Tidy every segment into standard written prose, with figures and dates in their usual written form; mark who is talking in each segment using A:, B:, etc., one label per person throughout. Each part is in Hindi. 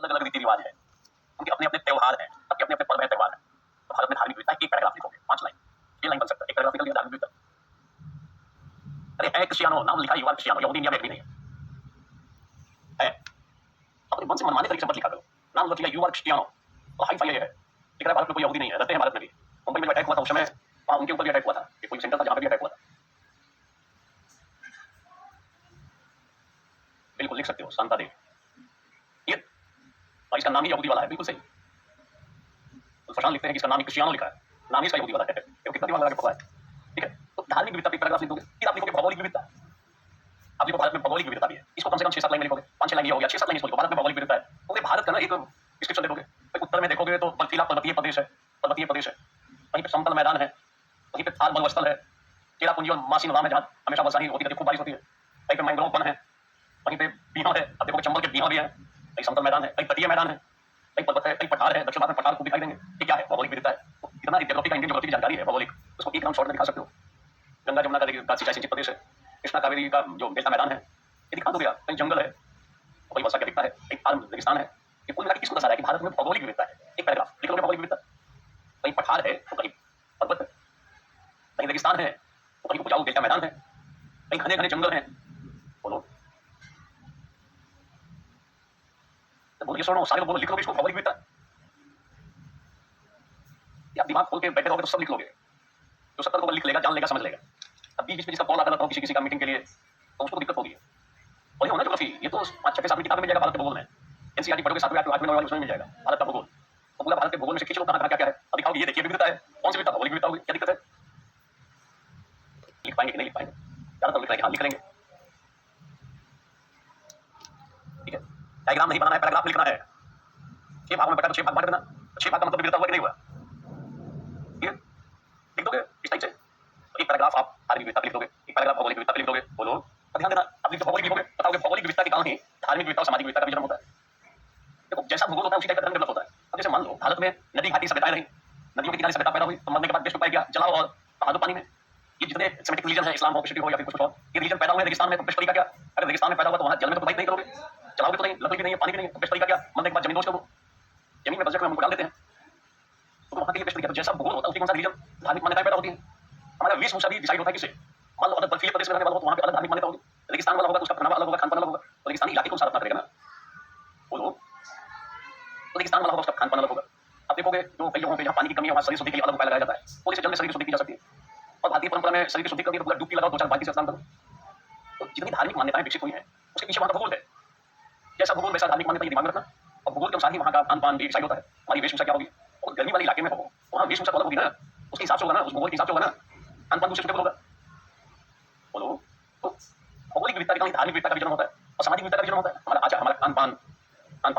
A: अलग अलग रीति रिवाज है, उनके अपने अपने त्योहार हैं, सबके अपने अपने पर्व है, त्योहार है। तो भारत में धार्मिक विविधता है, एक पैराग्राफ लिखोगे 5 लाइन, 6 लाइन बन सकता है, एक पैराग्राफ निकल गया धार्मिक विविधता। अरे है क्रिस्टियानो, नाम लिखा है यू आर क्रिस्टियानो, यहूदी इंडिया में भी नहीं है। अपने मन से मनमाने तरीके से मत लिखा करो, नाम मत लिखा यू आर क्रिस्टियानो, तो हाई फाई है। लिख रहा है भारत में कोई यहूदी नहीं है, रहते हैं भारत में भी। मुंबई में अटैक हुआ था उस समय, वहां उनके ऊपर भी अटैक हुआ था, कोई सेंटर था जहां पे भी अटैक हुआ था। बिल्कुल लिख सकते हो, शांता देवी, ये और इसका नाम ही यहूदी वाला है, बिल्कुल सही। प्रशांत लिखते हैं कि इसका नाम क्रिस्टियानो लिखा है, नाम ही इसका यहूदी वाला है, कितना दिमाग लगा के पता है। ठीक है, तो धार्मिक विविधता पे पैराग्राफ लिख दोगे, फिर आप लिखोगे भौगोलिक विविधता। आप लिखो भारत में भौगोलिक विविधता भी है, इसको कम से कम 6-7 लाइन में लिखोगे, 5-6 लाइन ये हो गया, 6-7 लाइन इसको लिखो, भारत में भौगोलिक विविधता है। पूरे भारत का ना एक डिस्क्रिप्शन दे दोगे। उत्तर में देखोगे तो बर्फीला पर्वतीय प्रदेश है, पर्वतीय प्रदेश है, वहीं पे समतल मैदान है, वहीं पे थार मरुस्थल है, चेरापूंजी और मासी नदान है जहाँ हमेशा वर्षा होती है, खूब बारिश होती है। कहीं पे मैंग्रोव वन है, वहीं पे बीहा है, अब देखोगे चंबल के बीहा भी है, कहीं समतल मैदान है, कहीं तटीय मैदान है, कहीं पर्वत है, कहीं पठार है, दक्षिण भारत में पठार खूब दिखाई देंगे। ये क्या है? भौगोलिक विविधता है। तो इतना ज्योग्राफी का, इंडियन ज्योग्राफी की जानकारी है भौगोलिक, उसको एक राउंड शॉर्ट में दिखा सकते हो। गंगा जमुना का सिंचाई सिंचित प्रदेश है, कृष्णा कावेरी का जो डेल्टा मैदान है, ये दिखा दोगे आप। कहीं जंगल है, कोई वर्षा क्या दिखता है, कहीं थार रेगिस्तान है। ये कुल मिला के किसको दर्शा रहा है कि भारत में भौगोलिक विविधता है। एक पैराग्राफ लिख लोगे भौगोलिक विविधता, कहीं पठार है तो कहीं पर्वत है, कहीं रेगिस्तान है तो कहीं उपजाऊ डेल्टा मैदान है, कहीं घने घने जंगल है। बोलो बोलो, ये सुनो, सारे लोग बोलो, लिख लोगे इसको भौगोलिक विविधता। आप दिमाग खोल के बैठे रहोगे तो सब लिख लोगे। जो 70 को लिख लेगा, जान लेगा, समझ लेगा। अब बीच बीच में जिसका कॉल आता रहता है किसी किसी का मीटिंग के लिए, तो उसको दिक्कत होगी। और ये होना ज्योग्राफी, ये तो 5-6 साल की किताब में मिल जाएगा, भारत के भूगोल में। एनसीईआरटी पढ़ोगे 7वीं 8वीं 9वीं उसमें मिल जाएगा भारत का भूगोल। तो पूरा भारत के भूगोल में से खींच लो कहाँ क्या है, अब दिखाओगे ये देखिए विविधता है। कौन सी विविधता? भौगोलिक विविधता होगी। क्या दिक्कत है? लिख पाएंगे कि नहीं लिख पाएंगे? ज्यादातर लिख लेंगे, हाँ लिख लेंगे। ठीक है, डायग्राम नहीं बनाना है, पैराग्राफ लिखना है। 6 भागों में बटा तो 6 भाग बांट देना। 6 भाग का मतलब विविधता हुआ कि नहीं हुआ? लिख दोगे इस टाइप से। तो एक पैराग्राफ आप धार्मिक विविधता लिख दोगे, एक पैराग्राफ भौगोलिक विविधता लिख दोगे। बोलो, और ध्यान देना, अब लिखो भौगोलिक लिखोगे, बताओगे भौगोलिक विविधता के कारण ही धार्मिक विविधता और सामाजिक विविधता का भी जन्म होता है। देखो, जैसा भूगोल होता है उसी टाइप का धर्म डेवलप होता है। अब जैसे मान लो भारत में नदी घाटी सभ्यताएं रही, नदियों के किनारे सभ्यता पैदा हुई, तो मरने के बाद देश उपाय किया, जलाओ और बहा दो पानी में। ये जितने सेमेटिक रिलीजन है, इस्लाम हो, क्रिश्चियनिटी हो या फिर कुछ और, ये रिलीजन पैदा हुए रेगिस्तान में, तो बेस्ट तरीका क्या? अगर रेगिस्तान में पैदा हुआ तो वहां जल में तो प्रवाहित नहीं करोगे, जलाओगे तो नहीं, लकड़ी भी नहीं है, पानी भी नहीं है, तो बेस्ट तरीका क्या? मरने के बाद जमीन दोष करो, जमीन में बजट में हमको डाल देते हैं। तो वहां के लिए बेस्ट तरीका, तो जैसा भूगोल होता है उसी के अनुसार रिलीजन धार्मिक मान्यताएं पैदा होती है। हमारा वेशभूषा भी डिसाइड होता है किससे? मान लो अगर बर्फीले प्रदेश में रहने वाला हो तो वहां पे अलग धार्मिक मान्यता होगी, रेगिस्तान वाला होगा तो उसका पहनावा अलग होगा, खान पान अलग होगा। तो रेगिस्तानी इलाके को अनुसार अपना करेगा ना। बोलो, तो रेगिस्तान वाला होगा उसका खान पान अलग होगा। अब देखोगे जो कई जगहों पे जहाँ पानी की कमी है वहाँ शरीर शुद्धि के लिए अलग उपाय लगाया जाता है, थोड़ी से जल में शरीर शुद्धि की जा सकती है। और भारतीय परंपरा में शरीर शुद्धि करनी है तो पूरा डुबकी लगाओ, 2-4 बाल्टी से स्नान करो। तो जितनी धार्मिक मान्यताएं विकसित हुई हैं उसके पीछे वहाँ का भूगोल है। जैसा भूगोल वैसा धार्मिक मान्यता दिमाग में रखना, और भूगोल के अनुसार ही वहाँ का खान पान भी डिसाइड होता है। हमारी वेशभूषा क्या होगी, और गर्मी वाले इलाके में हो वहाँ वेशभूषा तो अलग होगी ना, उसके हिसाब से होगा ना, उस भूगोल के हिसाब से होगा ना, खान पान दूसरे होगा। बोलो, तो भौगोलिक विविधता के कारण धार्मिक विविधता का भी जन्म होता है और सामाजिक विविधता का भी जन्म होता है। हमारा आचार, हमारा खान पान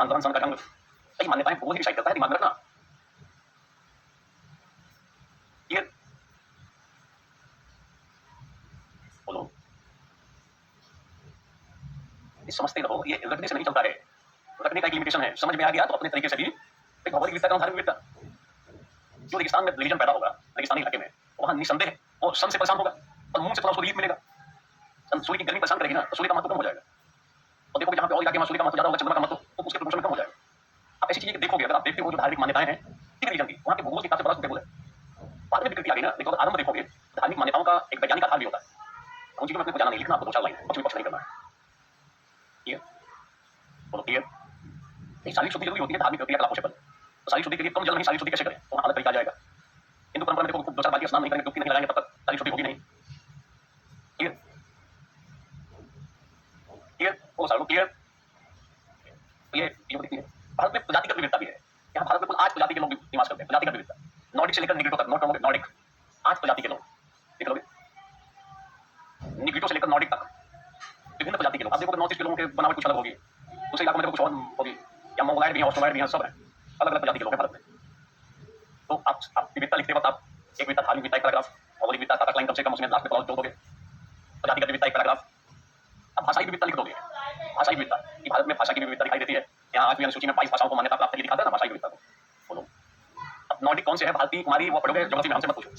A: रहन सहन का ढंग, कई मान्यताएं भूगोल ही डिसाइड करता है, दिमाग में रखना। ये बोलो, ये समझते रहो, ये रखने से नहीं चलता है, रखने का एक लिमिटेशन है। समझ में आ गया तो अपने तरीके से भी एक भौगोलिक विविधता का धार्मिक विविधता। जो रेगिस्तान में रिलीजन पैदा होगा, रेगिस्तानी इलाके में, वहां निसंदेह वो सन से परेशान होगा और मून से थोड़ा उसको रिलीफ मिलेगा। सूर्य की गर्मी परेशान करेगी ना, तो सूर्य का महत्व कम हो जाएगा। और देखोगे जहाँ पे और इलाके में सूर्य का महत्व ज्यादा होगा, चंद्रमा का महत्व, तो उसके प्रमोशन में कम हो जाएगा। आप ऐसी चीजें देखोगे, अगर आप देखते हो जो धार्मिक मान्यताएं हैं किसी रीजन की, वहाँ के भूगोल के हिसाब से बड़ा सुटेबल है। बाद में विकृति आ गई ना, देखो आरंभ देखोगे, धार्मिक मान्यताओं का एक वैज्ञानिक आधार भी होता है। उन चीजों में अपने को जाना नहीं, लिखना आपको 2-4 लाइन है, कुछ भी पक्ष नहीं करना है। ठीक है, बोलो क्लियर। शारीरिक शुद्धि जरूरी होती है धार्मिक क्रियाकलापों से पहले। तो शारीरिक शुद्धि के लिए कम जल नहीं, शारीरिक शुद्धि कैसे करें, तो वहाँ अलग तरीका आ जाएगा। हिंदू परंपरा में देखो, 2-4 बाल्टी स्नान नहीं करेंगे, डुबकी नहीं लगाएंगे, तब तक शारीरिक शुद्धि होगी नहीं। क्लियर क्लियर, वो सालों क्लियर। ये दिखती है। भारत में प्रजातिगत विविधता भी है। यहाँ भारत में कुल 8 प्रजाति के लोग निवास करते हैं। प्रजातिगत विविधता, नॉर्डिक से लेकर निग्रिटो तक, नॉर्डिक 8 प्रजाति के लोग, देख लोगे, निग्रिटो से लेकर नॉर्डिक तक विभिन्न प्रजाति के लोग। आप देखोगे नॉर्थ ईस्ट के लोगों के बनावट कुछ अलग होगी, दूसरे इलाकों में देखो कुछ और होगी, या मंगोलाइड भी हैं, ऑस्ट्रोलाइड भी हैं, सब हैं, अलग अलग प्रजाति के लोग हैं भारत में। तो आप विविधता लिखते वक्त आप एक विविधता धार्मिक विविधता एक पैराग्राफ, भौगोलिक विविधता ताकत लाइन कम से कम उसमें लास्ट में जोड़ दोगे, प्रजातिगत विविधता एक पैराग्राफ। अब भाषाई विविधता लिख दोगे, भाषाई विविधता कि भारत में भाषा की विविधता दिखाई देती है। यहाँ 8वीं अनुसूची में 22 भाषाओं को मान्यता प्राप्त है, दिखाता है ना भाषाई विविधता को। बोलो, अब नॉर्डिक कौन से है, भारतीय कुमारी, वो पढ़ोगे ज्योग्राफी में, हमसे मत पूछो।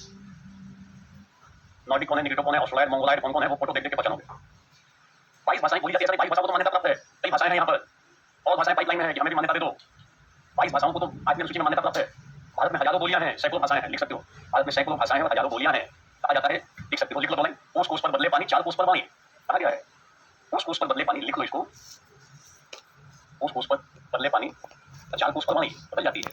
A: नॉर्डिक कौन है, निग्रिटो कौन है, ऑस्ट्रोलाइड, मंगोलाइड कौन है, वो फोटो देख देख के पहचानोगे। 22 भाषाएं बोली जाती है, 22 भाषाओं को तो मान्यता प्राप्त है। कई भाषाएं हैं यहाँ पर, और भाषाएं पाइपलाइन टाइम है कि हमें भी मान्यता दे दो। 22 भाषाओं को तो आज की सूची में मान्यता प्राप्त है। भारत में हजारों बोलियां हैं, सैकड़ों भाषाएं हैं, लिख सकते हो। भारत में सैकड़ों भाषाएं और हजारों बोलियां हैं। कहा जाता है, लिख सकते हो, लिख लो ऑनलाइन। कोस कोस पर बदले पानी, चाल कोस पर वाणी। कहा गया है कोस कोस पर बदले पानी, लिख लो इसको। कोस कोस पर बदले पानी, चाल कोस पर वाणी बदल जाती है।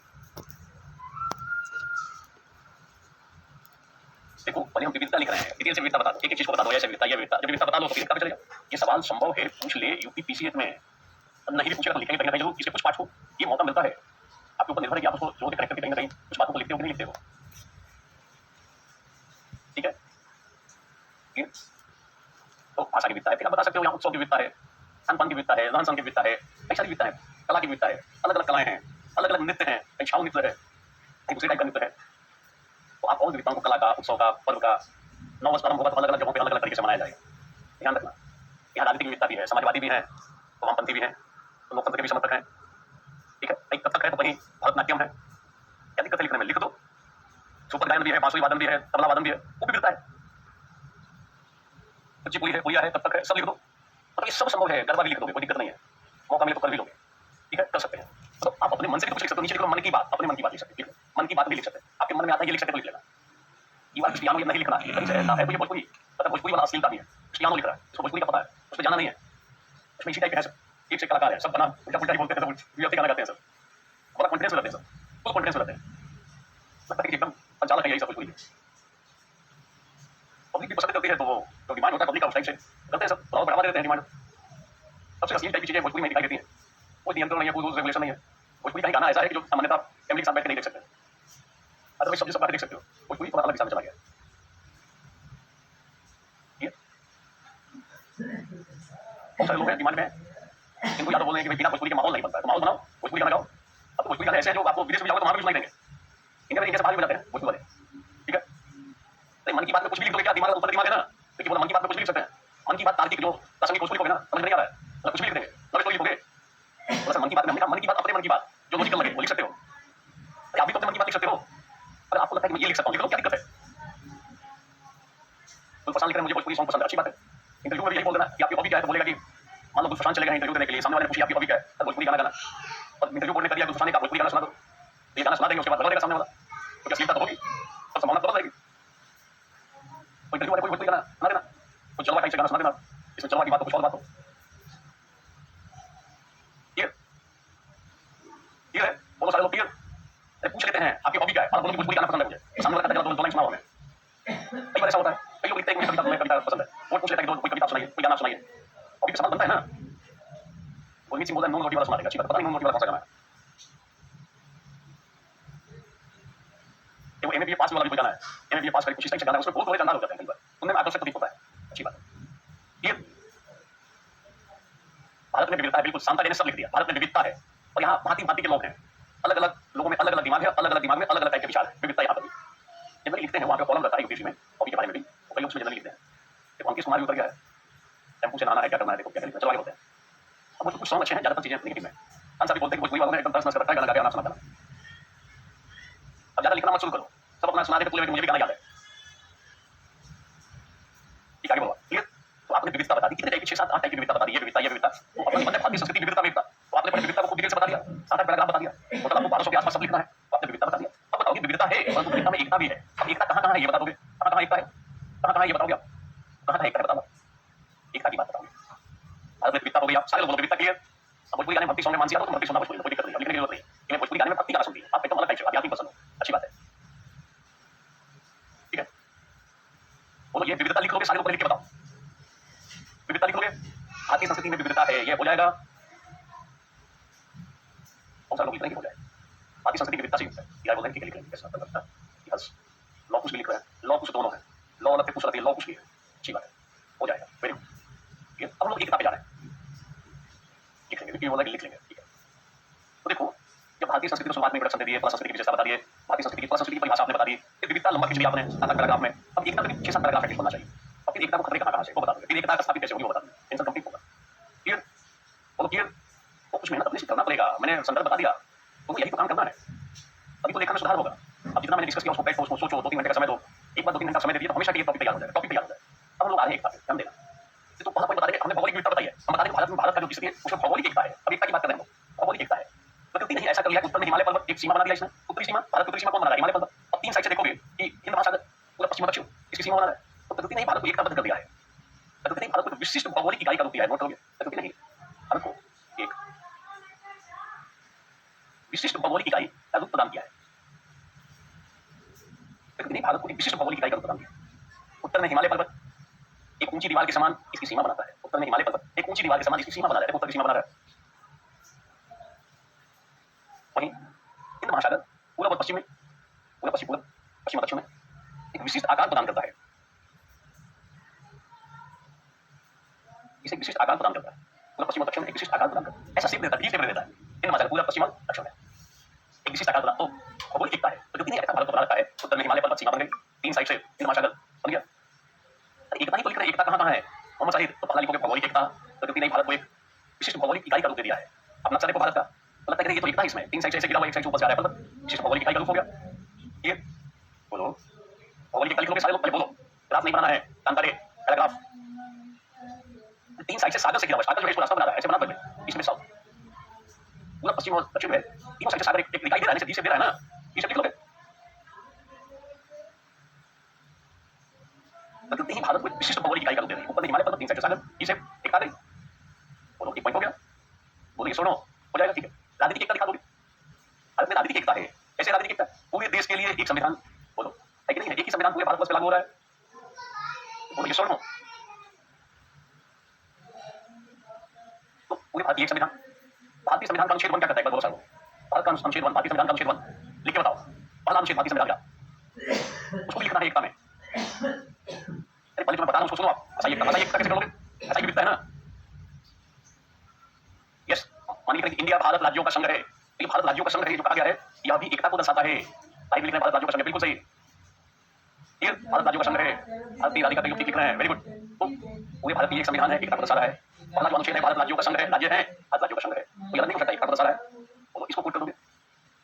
A: देखो, पहले हम विविधता लिख रहे हैं, डिटेल से विविधता बता दो, एक एक चीज को बता दो, ऐसे विविधता, ये विविधता, जब विविधता बता दो तो विविधता पे चले जाओ। ये सवाल संभव है, पूछ ले यूपीपीसीएस में, नहीं भी पूछेगा तो लिखेंगे कहीं ना कहीं जरूर। इसके कुछ पाठ को ये मौका मिलता है, आपके ऊपर निर्भर है कि आप उसको जोड़ के करेक्ट करके कहीं ना कहीं कुछ बातों को लिखते हो कि नहीं लिखते हो। ठीक है, तो भाषा की विविधता है, फिर आप बता सकते हो यहाँ उत्सव की विविधता है, खान पान की विविधता है, रहन सहन की विविधता है, कई सारी विविधता है, कला की विविधता है, अलग अलग कलाएं हैं, अलग अलग नृत्य हैं, कई छाऊ नृत्य है, कई दूसरे टाइप का नृत्य है। तो आप और विविधताओं को, कला का, उत्सव का, पर्व का, नववर्ष प्रारंभ होगा तो अलग अलग जगहों पर अलग अलग तरीके से मनाया जाएगा। ध्यान रखना, यहाँ राजनीतिक विविधता भी है, समाजवादी भी है, वामपंथी भी है, तो लोकतंत्र के भी समर्थक हैं। ठीक है, कई कथक है तो कहीं भरतनाट्यम है। क्या दिक्कत है लिखने में, लिख दो। सुपर गायन भी है, बांसुरी वादन भी है, तबला वादन भी है, वो भी विविधता है। कुचिपुड़ी है, पुड़िया है, कथक है, सब लिख दो। मतलब ये सब संभव है, गरबा भी लिख दोगे, कोई दिक्कत नहीं है। मौका मिले तो कर भी लोगे। ठीक है, कर सकते हैं। तो आप अपने मन से भी कुछ लिख सकते हो, नीचे लिख लो मन की बात, अपने मन की बात लिख सकते हो। मन की बात भी लिख सकते हैं, आपके मन में आता है ये लिख सकते हो, लिख लेना। ये बात क्रिस्टियानो ये नहीं लिखना है, कहीं से ऐसा है तो ये भोजपुरी, पता भोजपुरी वाला अश्लीलता भी है, क्रिस्टियानो लिख रहा है, उसको भोजपुरी का पता है, उसमें जाना नहीं है, उसमें इसी टाइप के है सब, एक से कलाकार है, सब बना उल्टा पुल्टा ही बोलते हैं, सब व्यक्ति गाना गाते हैं, सब बड़ा कॉन्फिडेंस में रहते हैं, सब फुल कॉन्फिडेंस में रहते हैं, लगता है कि एकदम संचालक है यही सब भोजपुरी। पब्लिक भी पसंद करती है, तो वो जो डिमांड होता है पब्लिक का उस टाइप से करते हैं, सब बहुत बढ़ावा देते हैं डिमांड। सबसे अश्लील टाइप की चीजें भोजपुरी में दिखाई देती हैं, कोई नियंत्रण नहीं है, कोई रूल्स रेगुलेशन नहीं है। भोजपुरी का गाना ऐसा है कि जो सामान्यतः फैमिली के साथ बैठ के नहीं देख सकते, अदरवाइज सब बात देख सकते हो। भोजपुरी थोड़ा अलग दिशा में चला गया। बहुत सारे लोग हैं डिमांड में, इनको या तो बोल रहे हैं कि भाई बिना भोजपुरी के माहौल नहीं बनता है, तो माहौल बनाओ, भोजपुरी गाना गाओ। अब तो भोजपुरी गाने ऐसे हैं जो आपको विदेश में जाओगे तो वहां भी सुनाई देंगे, इंडिया में, इंडिया से बाहर भी बजाते हैं भोजपुरी वाले। ठीक है, तो मन की बात में कुछ भी लिख दोगे, क्या दिमाग ऊपर दिमाग है ना, लेकिन बोला मन की बात में कुछ भी लिख सकते हैं। मन की बात तार्किक जो प्रासंगिक भोजपुरी को ना समझ नहीं आ रहा है, मतलब कुछ भी लिख देंगे, लगे तो लिखोगे। बोला मन की बात में, हमने कहा मन की बात, अपने मन की बात जो लॉजिकल लगे वो लिख सकते हो। आप भी तो अपने मन की बात लिख सकते हो, अगर आपको लगता है कि मैं ये लिख सकता हूँ, लिख लो, क्या दिक्कत है। तो पसंद लिख रहे हैं, मुझे भोजपुरी सॉन्ग पसंद है, अच्छी बात है। इंटरव्यू में भी यही बोल देना कि आपकी हॉबी क्या है, तो बोलेगा कि मान लो गुलफान चले गए इंटरव्यू देने के लिए, सामने वाले ने पूछा आपकी हॉबी क्या है, तो भोजपुरी गाना गाना, और इंटरव्यू बोलने कर दिया गुलफान ने कहा भोजपुरी गाना सुना दो, ये गाना सुना देंगे, उसके बाद बदल देगा सामने वाला, तो क्या अश्लीलता तो होगी, तो संभावना बदल जाएगी। कोई इंटरव्यू वाले कोई भोजपुरी गाना सुना देना, कोई जलवा टाइप से गाना सुना देना, इसमें जलवा की बात हो, कुछ और बात हो। क्लियर है, बहुत सारे लोग क्लियर पूछ लेते हैं आपकी हॉबी क्या है, बोलो भोजपुरी गाना पसंद है मुझे, सामने वाला कहता है दो लाइन सुनाओ हमें। कई बार ऐसा होता है, कई लोग लिखते हैं कि मुझे कविता पसंद है, वो पूछ लेता है कि कोई कविता सुनाइए, कोई गाना सुनाइए, हॉबी का सवाल बनता है ना। गुरमीत सिंह बोलता है नून रोटी वाला सुना देगा, अच्छी बात, पता नहीं नून रोटी वाला कौन सा गाना है। वो एमए पास वाला भी कोई गाना है, एमए पास करके कुछ इस टाइप से गाना है, उसमें बहुत थोड़े अंदाज हो जाते हैं कई बार, सुनने में आकर्षक प्रतीत होता है, अच्छी बात है। ये भारत में विविधता है, बिल्कुल शांता जी ने सब लिख दिया, भारत में विविधता है, और यहाँ भांति भांति के लोग हैं, अलग अलग लोगों में अलग अलग दिमाग है, अलग अलग दिमाग में अलग अलग टाइप के विचार है, विविधता यहाँ पर भी जनरली लिखते हैं। वहाँ पे कॉलम रहता है यूपीएससी में हॉबी के बारे में भी, तो कई लोग उसमें जनरली लिखते हैं। देखो अंकित कुमार भी उतर गया है, टेम्पू से नहाना है, क्या करना है, देखो क्या करना है, चलो आगे बोलते हैं। अब मुझे कुछ सॉन्ग अच्छे हैं, ज्यादातर चीजें नेगेटिव में, खान साहब भी बोलते हैं कि भोजपुरी वालों ने एकदम दस नस कर रखा है, गाना गा के आना सुना देना। अब ज्यादा लिखना मत शुरू करो, सब अपना सुना दे, पूरे मुझे भी गाना याद है। ठीक आगे बोला, क्लियर। तो आपने विविधता बता दी, कितने टाइप की 6 7 8 टाइप की विविधता बता दी, ये विविधता, ये विविधता, तो अपने मन में भारतीय संस्कृति विविधता में तो आपने विविधता को डिटेल से बता दिया, 7 8 पैराग्राफ बता दिया, टोटल आपको 1200 के आसपास सब लिखना है, तो आपने विविधता बता दिया। अब बताओगे विविधता है, परंतु विविधता में एकता भी है। अब एकता कहाँ कहाँ है ये बता दोगे, कहाँ कहाँ एकता है, कहाँ कहाँ ये बताओगे आप, कहाँ कहाँ एकता है बताओ, एकता की बात बताओगे। भारत में विविधता हो गई, आप सारे लोग बोलो विविधता क्लियर। अब भोजपुरी गाने भक्ति सॉन्ग में मानसी आता तो भक्ति सुनना, भोजपुरी कोई दिक्कत नहीं है, लिखने की जरूरत नहीं है, मैं भोजपुरी गाने में भक्ति गाना सुनती हूँ, आप एकदम अलग टाइप से आध्यात्मिक पसंद हो, अच्छी बात है। ठीक है, बोलो ये विविधता लिख लोगे, सारे लोग लिख के बताओ, विविधता लिख लोगे, भारतीय संस्कृति में विविधता है, ये हो जाएगा। बहुत सारे लोग लिख हो जाए, भारतीय संस्कृति की विविधता से युक्त है, यार बोलेंगे ठीक है, लिख लेंगे, कैसा करता है, यस, लॉ कुछ भी लिख रहे हैं, लॉ कुछ दोनों है, लॉ अलग कुछ अलग है, लॉ कुछ भी है, अच्छी बात है, हो जाएगा, वेरी गुड। ठीक है, अब हम लोग एकता पे जा रहे हैं, लिख लेंगे, क्योंकि बोला कि लिख लेंगे, ठीक है। तो देखो, जब भारतीय संस्कृति को शुरुआत में इंट्रोडक्शन दे दिए, कला संस्कृति की विशेषता बता दिए, भारतीय संस्कृति की कला संस्कृति की परिभाषा आपने बता दी, फिर विविधता लंबा खींच लिया आपने 7 8 पैराग्राफ में, अब एकता पे 6 7 पैराग्राफ एटलीस्ट बनना चाहिए। अब फिर एकता को खतरे कहाँ से वो बता दोगे, फिर एकता का स्थापित कैसे होगी वो बता दोगे, टेंशन कंप्लीट होगा। क्लियर, बोलो क्लियर। वो कुछ मेहनत अपने से करना पड़ेगा, मैंने संदर्भ बता दिया, तो यही तो काम करना है, अभी तो लेखन में सुधार होगा। अब जितना मैंने डिस्कस किया उसको बैठो, उसको सोचो, 2 3 घंटे का समय दो, एक बार 2 3 घंटा समय दे दिया तो हमेशा के लिए टॉपिक तैयार हो जाएगा, टॉपिक तैयार हो जाएगा। अब हम लोग आ रहे हैं एकता पे, ध्यान देना। तो पहला पॉइंट बता देंगे, हमने भौगोलिक विविधता बताई है, हम बता देंगे भारत में भारत का जो स्थिति है उसमें भौगोलिक एकता है। अब एकता की बात कर रहे हैं, भौगोलिक एकता है। प्रकृति ने ही ऐसा कर लिया कि उत्तर में हिमालय पर्वत एक सीमा बना दिया इसने, उत्तरी सीमा, भारत की उत्तरी सीमा कौन बना रहा है? हिमालय पर्वत। अब 3 साइड से देखोगे कि हिंद महासागर पूरा पश्चिम और दक्षिण इसकी सीमा बना रहा है। तो प्रकृति ने ही भारत को एकताबद्ध कर दिया है। प्रकृति ने भारत को विशिष्ट भौगोलिक इकाई का रूप दिया है। नोट करोगे, प्रकृति ने ही भारत को एक विशिष्ट भौगोलिक इकाई का रूप प्रदान किया है। प्रकृति ने भारत को एक विशिष्ट भौगोलिक इकाई का रूप प्रदान किया। उत्तर में हिमालय पर्वत एक ऊंची दीवार के समान इसकी सीमा बनाता है। उत्तर में हिमालय पर्वत एक ऊंची दीवार के समान इसकी सीमा बना रहा है, उत्तर की सीमा बना रहा है। वहीं हिंद महासागर पूर्व और पश्चिम में, पूर्व पश्चिम पूर्व, पश्चिम और दक्षिण में एक विशिष्ट आकार प्रदान करता है। इसे विशिष्ट आकार प्रदान करता है। पूर्व पश्चिम और दक्षिण में एक विशिष्ट आकार प्रदान करता है। ऐसा शेप देता है, शेप देता है। हिंद महासागर पूर्व पश्चिम और दक्षिण में एक विशिष्ट आकार प्रदान। तो भौगोलिक एकता है। प्रकृति ने ऐसा भारत को बना रखा है। उत्तर में हिमालय पर्वत सीमा बन गई, 3 साइड से हिंद महासागर बन गया। एकता ही तो लिख रहे हैं, एकता कहाँ है मोहम्मद साहिद? तो पहला लिखोगे भौगोलिक एकता। प्रकृति ने भारत को एक विशिष्ट भौगोलिक इकाई का रूप दे दिया है। अब नक्शा देखो भारत का, तो लगता है कि ये तो एकता है इसमें। 3 साइड से ऐसे गिरा हुआ, एक साइड से ऊपर से आ रहा है पर्वत, विशिष्ट भौगोलिक इकाई का रूप हो गया। ये बोलो भौगोलिक इकाई लिखोगे सारे लोग, पहले बोलो। ग्राफ नहीं बनाना है, जानकारी पैराग्राफ। 3 साइड से सागर से गिरा हुआ, सागर जो है इसको रास्ता बना रहा है, ऐसे बना पहले ईस्ट में साउथ, पूरा पश्चिम और दक्षिण में तीनों साइड से सागर एक दिखाई दे रहा है, डी से दे रहा है ना, ईस्ट लिख लोगे। प्रकृति ही भारत को एक विशिष्ट भौगोलिक इकाई का रूप दे रही है। ऊपर हिमालय पर्वत, 3 साइड से सागर, ईस्ट से एक आ गई। बोलो एक पॉइंट हो गया। बोलो ये सुनो हो जाएगा, ठीक है। राजनीतिक एकता दिखा दोगे। भारत में राजनीतिक एकता है। ऐसे राजनीतिक एकता पूरे देश के लिए एक संविधान, बोलो है कि नहीं है? एक ही संविधान पूरे भारतवर्ष पे लागू हो रहा है। बोलो ये सुनो, तो पूरे भारत एक संविधान, भारतीय संविधान का अनुच्छेद 1 क्या कहता है? बोलो साहब, भारत का अनुच्छेद 1, भारतीय संविधान का अनुच्छेद 1 लिख के बताओ। पहला अनुच्छेद भारतीय संविधान का, उसको लिखना है एकता में। अरे पहले मैं बता रहा हूँ, उसको सुनो आप। ऐसा एकता कैसे करोगे? ऐसा ही लिखता है ना। यस, मानिए कि इंडिया भारत राज्यों का संघ है। ये भारत राज्यों का संघ है जो कहा गया है, यह भी एकता को दर्शाता है। भाई लिख रहे हैं भारत राज्यों का संघ, बिल्कुल सही। ये भारत राज्यों का संघ है, भारतीय राधिका का युक्ति लिख रहे हैं, वेरी गुड। तो पूरे भारत की एक संविधान है, एकता को दर्शा रहा है। पहला जो अनुच्छेद है भारत राज्यों का संघ है, राज्य है, भारत राज्यों का संघ है, तो याद नहीं हो सकता, एकता को दर्शा रहा है। तो इसको कोट कर दोगे।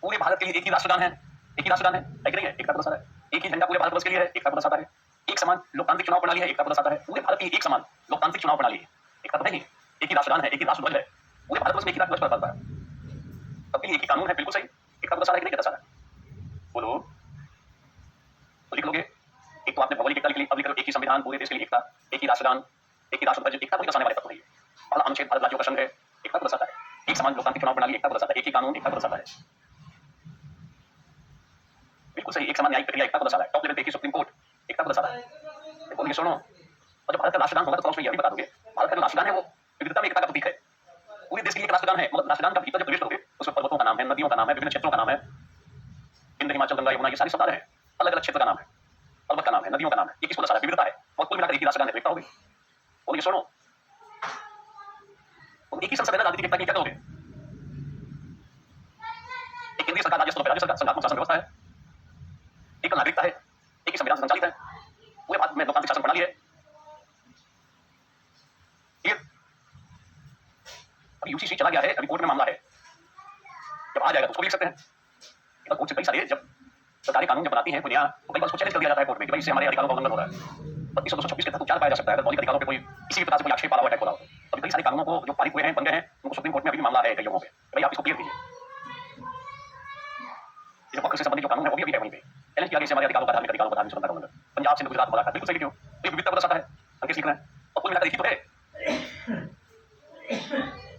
A: पूरे भारत के लिए एक ही राष्ट्रगान है, एक ही राष्ट्रगान है कि नहीं है? एकता को दर्शा रहा है। एक ही झंडा पूरे भारतवर्ष के लिए है, एकता को दर्शाता है। एक समान लोकतांत्रिक चुनाव प्रणाली है, एकता को दर्शाता है। पूरे भारत की एक समान लोकतांत्रिक चुनाव प्रणाली है, एकता तो नहीं। एक ही राष्ट्रगान है, एक ही राष्ट्रध्वज है, पूरे भारतवर्ष में एक ही राष्ट्रध्वज फहराता है। तब भी एक ही कानून है, बिल्कुल सही। एकता को दर्शा रहा है कि नहीं दर्शा रहा है? बोलो तो लिख लोगे। एक तो आपने भौगोलिक एकता लिख ली, अब लिख लो एक ही संविधान, पूरे देश के लिए एकता, एक ही राष्ट्रगान, एक ही राष्ट्रध्वज। एकता को दर्शाने वाले तत्व नहीं है। पहला अनुच्छेद भारत राज्यों का संघ है, एकता को दर्शाता है। एक समान लोकतांत्रिक चुनाव प्रणाली, एकता को दर्शाता है। एक ही कानून, एकता को दर्शाता है। बिल्कुल सही। एक समान न्यायिक प्रक्रिया, एकता को दर्शाता है। टॉप लेवल पे एक ही सुप्रीम कोर्ट, एकता को दर्शाता है। बोलिए सुनो, और जो भारत का राष्ट्रगान होगा तो उसमें यह भी बता दोगे, भारत का जो राष्ट्रगान है वो विविधता में एकता का प्रतीक है। पूरे देश के लिए एक राष्ट्रगान है, मगर राष्ट्रगान का भीतर जब प्रवेश करोगे उसमें पर्वतों का नाम है, नदियों का नाम है, विभिन्न क्षेत्रों का नाम है। हिंद, हिमाचल, गंगा, यमुना, ये सारी सत्ताएं हैं। अलग अलग क्षेत्र का नाम है, पर्वत का नाम है, नदियों का नाम है। ये किसको दर्शा रहा है? विविधता है। और कुल मिलाकर एक ही राष्ट्रगान है, एकता होगी। बोलिए सुनो, एक ही संसद है ना, राजनीतिक एकता की क्या करोगे? एक केंद्रीय सरकार, राज्य स्तर पर राज्य सरकार, संघात्मक शासन व्यवस्था है। एक नागरिकता है, एक ही संविधान से संचालित है। पूरे भारत में लोकतांत्रिक शासन प्रणाली है। अभी यूसीसी चला गया है, अभी कोर्ट में मामला है, जब आ जाएगा तो उसको लिख सकते हैं। तो कोर्ट से कई सारे, जब सरकारी कानून जब बनाती है कोई नया, तो कई बार उसको चैलेंज कर दिया जाता है कोर्ट में कि भाई इससे हमारे अधिकारों का उल्लंघन हो रहा है। 32 और 226 के तहत उपचार पाया जा सकता है अगर मौलिक अधिकारों पे कोई किसी भी प्रकार से कोई आक्षेप पाला हुआ अटैक हो रहा हो। तो कई सारे कानूनों को जो पारित हुए हैं, बन गए हैं, उनको सुप्रीम कोर्ट में अभी मामला है कई जगहों पे, भाई आप इसको क्लियर कीजिए। जो वक्र से संबंधित जो कानून है वो भी अभी है वहीं पे चैलेंज किया गया, इससे हमारे अधिकारों का, धार्मिक अधिकारों का, धार्मिक स्वतंत्रता का उल्लंघन। पंजाब से गुजरात मुलाकात, बिल्कुल सही क्यों? ये विविधता को दर्शाता है, हम केस लिख रहे हैं। और कुल मिलाकर एक ही तो है।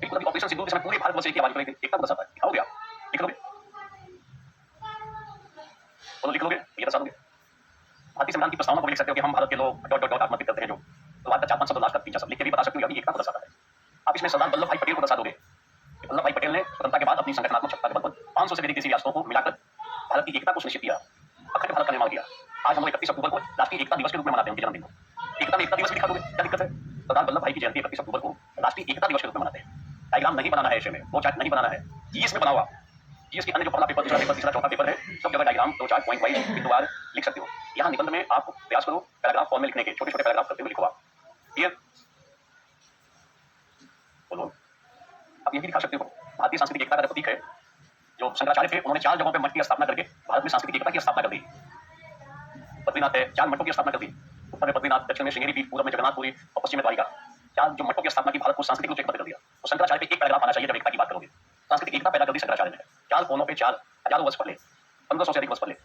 A: बिल्कुल अभी ऑपरेशन सिंदूर जिसमें पूरे भारतवर्ष एक ही आवाज करेगी, एकता को दर्शाता है। लिखाओगे आप? लिख लोगे? बोलो लिख लोगे? ये दर्शा दोगे। भारतीय संविधान की प्रस्तावना को लिख सकते हो कि हम भारत के लोग डॉट डॉट डॉट आत्महत्या करते हैं, जो तो आपका 4-5 शब्द लास्ट का 3 शब्द लिख के भी बता सकते हो, यही एकता को दर्शाता है। आप इसमें सरदार वल्लभ भाई पटेल को दर्शा दोगे। वल्लभ भाई पटेल ने स्वतंत्रता के बाद अपनी संगठनात्मक क्षमता के बल पर 500 से अधिक देशी रियासतों को मिलाकर भारत की एकता को सुनिश्चित किया, अखंड भारत का निर्माण किया। आज हम 31 अक्टूबर को राष्ट्रीय एकता दिवस के रूप में मनाते हैं, उनके जन्मदिन को। एकता में एकता दिवस भी लिखा दोगे, क्या दिक्कत है? सरदार वल्लभ भाई की जयंती 31 अक्टूबर को राष्ट्रीय एकता दिवस के रूप में मनाते हैं। डायग्राम नहीं बनाना है, ऐसे में वो चार्ट नहीं बनाना है, जीएस में बना हुआ। जीएस के अन्य जो पहला पेपर, दूसरा पेपर, तीसरा, चौथा पेपर है, सब जगह डायग्राम 2-4 पॉइंट वाइज बिंदुवार लिख सकते हो। यहाँ निबंध में आप प्रयास करो पैराग्राफ फॉर्म में लिखने के, छोटे छोटे पैराग्राफ करते हुए लिखो आप। क्लियर? बोलो। आप ये भी दिखा सकते हो, भारतीय सांस्कृतिक एकता का प्रतीक है जो शंकराचार्य थे, उन्होंने 4 जगहों पे मठ की स्थापना करके भारत में सांस्कृतिक एकता की स्थापना कर दी। बद्रीनाथ है, 4 मठों की स्थापना कर दी। उत्तर में बद्रीनाथ, दक्षिण में श्रृंगेरी पीठ, पूर्व में जगन्नाथपुरी और पश्चिम में द्वारिका। 4 जो मठों की स्थापना की, भारत को सांस्कृतिक रूप से एकत्र कर दिया। तो शंकराचार्य पे एक पैराग्राफ आना चाहिए जब एकता की बात करोगे। सांस्कृतिक एकता पैदा कर दी शंकराचार्य ने। 4 कोनों पे 4 हजारों वर्ष पहले, 1500 से अधिक वर्ष पहले,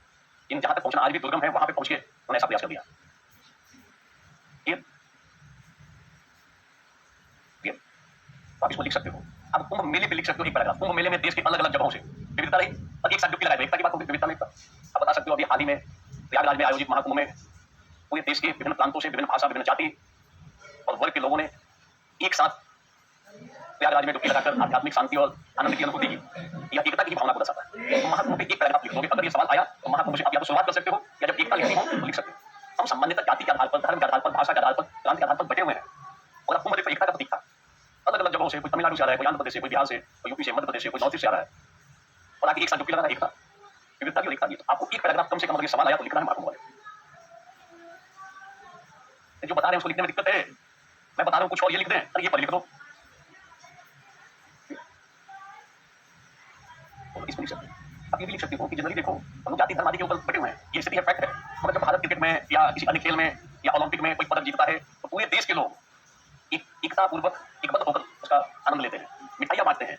A: इन जहां तक पहुंचना आज भी दुर्गम है, वहां पे पहुंच के उन्होंने ऐसा प्रयास कर दिया। आप इसको लिख सकते हो। आप कुंभ मेले पे लिख सकते हो एक पैराग्राफ। कुंभ मेले में देश के अलग अलग जगहों से विविधता रही और एक साथ डुबकी लगाई। एकता की बात होगी, विविधता में एकता। आप बता सकते हो अभी हाल ही में प्रयागराज में आयोजित महाकुंभ में पूरे देश के विभिन्न प्रांतों से, विभिन्न भाषा, विभिन्न जाति और वर्ग के लोगों ने एक साथ प्रयागराज में डुबकी लगाकर आध्यात्मिक शांति और आनंद की अनुभूति की। यह एकता की भावना को दर्शाता है। तो महाकुंभ पे एक पैराग्राफ लिख दोगे। अगर ये सवाल आया तो महाकुंभ से आप या तो शुरुआत कर सकते हो या जब एकता लिखनी हो तो लिख सकते हो। हम सामान्यतः जाति के आधार पर, धर्म के आधार पर, भाषा के आधार पर, प्रांत के आधार पर बटे हुए हैं और अब कुंभ देखो एकता का प्रतीक था। अलग अलग जगहों से, कोई तमिलनाडु से आ रहा है, कोई आंध्र प्रदेश से, कोई बिहार से, कोई यूपी से, मध्य प्रदेश से, कोई नॉर्थ ईस्ट से आ रहा है और आगे एक साथ डुबकी लगा रहा है। एकता, विविधता की एकता की। तो आपको एक पैराग्राफ कम से कम अगर सवाल आया तो लिखना है महाकुंभ वाले। जो बता रहे हैं उसको लिखने में दिक्कत है। मैं बता रहा हूँ कुछ और ये लिख दें, अरे ये पर लिख दो, इसमें लिख सकते हो। आप ये भी लिख सकते हो कि जनरली देखो हम लोग जाति धर्म आदि के ऊपर बटे हुए हैं, ये स्थिति है, फैक्ट है। मगर जब भारत क्रिकेट में या किसी अन्य खेल में या ओलंपिक में कोई पदक जीतता है तो पूरे देश के लोग एकता पूर्वक एकबद्ध होकर उसका आनंद लेते हैं, मिठाइयां बांटते हैं।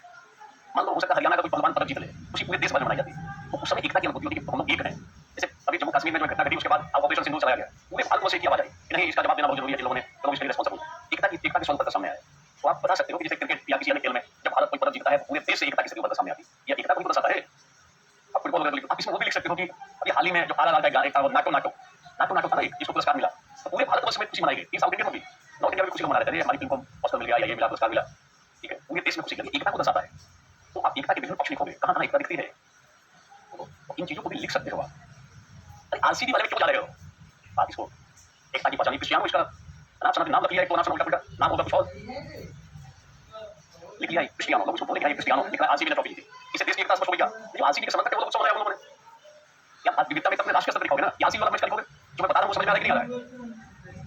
A: मान लो हो सकता है हरियाणा का कोई पहलवान पदक जीत ले, उसी पूरे देश भर में मनाई जाती है। तो उस समय एकता की अनुभूति होती है कि हम लोग एक हैं। जैसे अभी जम्मू कश्मीर में जो घटना घटी उसके बाद ऑपरेशन सिंधु चलाया गया, पूरे भारत में से एक आवाज आई कि नहीं इसका जवाब देना बहुत जरूरी है, लोगों ने लोग इसके लिए रिस्पॉन्सिबल। एकता के स्वरूप पर सामने आया। तो आप बता सकते हो कि जैसे क्रिकेट या किसी अन्य खेल में जब भारत कोई पदक जीतता है पूरे देश से एकता की स्थिति सामने आती है। यह एकता को दर्शाता है। आप फुटबॉल वगैरह आप इसमें वो भी लिख सकते हो कि अभी हाल ही में जो आरआरआर का गाना था वो नाटो नाटो नाटो नाटो था, इसको पुरस्कार मिला तो पूरे भारतवर्ष में खुशी मनाई गई। ये साउथ इंडिया में भी, नॉर्थ इंडिया में खुशी मना रहे थे, हमारी फिल्म को ऑस्कर मिल गया या ये मिला, पुरस्कार मिला, ठीक है, पूरे देश में खुशी लगी। एकता को दर्शाता है। तो आप एकता के विभिन्न पक्ष लिखोगे, कहाँ कहाँ एकता दिखती है, तो इन चीजों को भी लिख सकते हो आप। अरे आरसीबी वाले में क्यों जा रहे हो आप? इसको एकता की पहचान क्रिस्टियानो, इसका नाम रख लिया है, तो नाम सुना उल्टा पुल्टा नाम होगा कुछ और लिख लिया है क्रिस्टियानो, लोग उसको बोले क्या है क्रिस्टियानो, लिखा आरसीबी ने ट्रॉफी जीती, इसे देश की एकता स्पष्ट हो गया। जो आरसीबी के समर्थक थे वो लोग समझ रहे हैं उन्होंने। या आप विविधता में अपने राष्ट्रीय स्तर पर लिखोगे ना, आरसीबी वाला मैच लिखोगे, जो मैं बता रहा हूँ समझ में आ रहा है कि नहीं आ रहा है।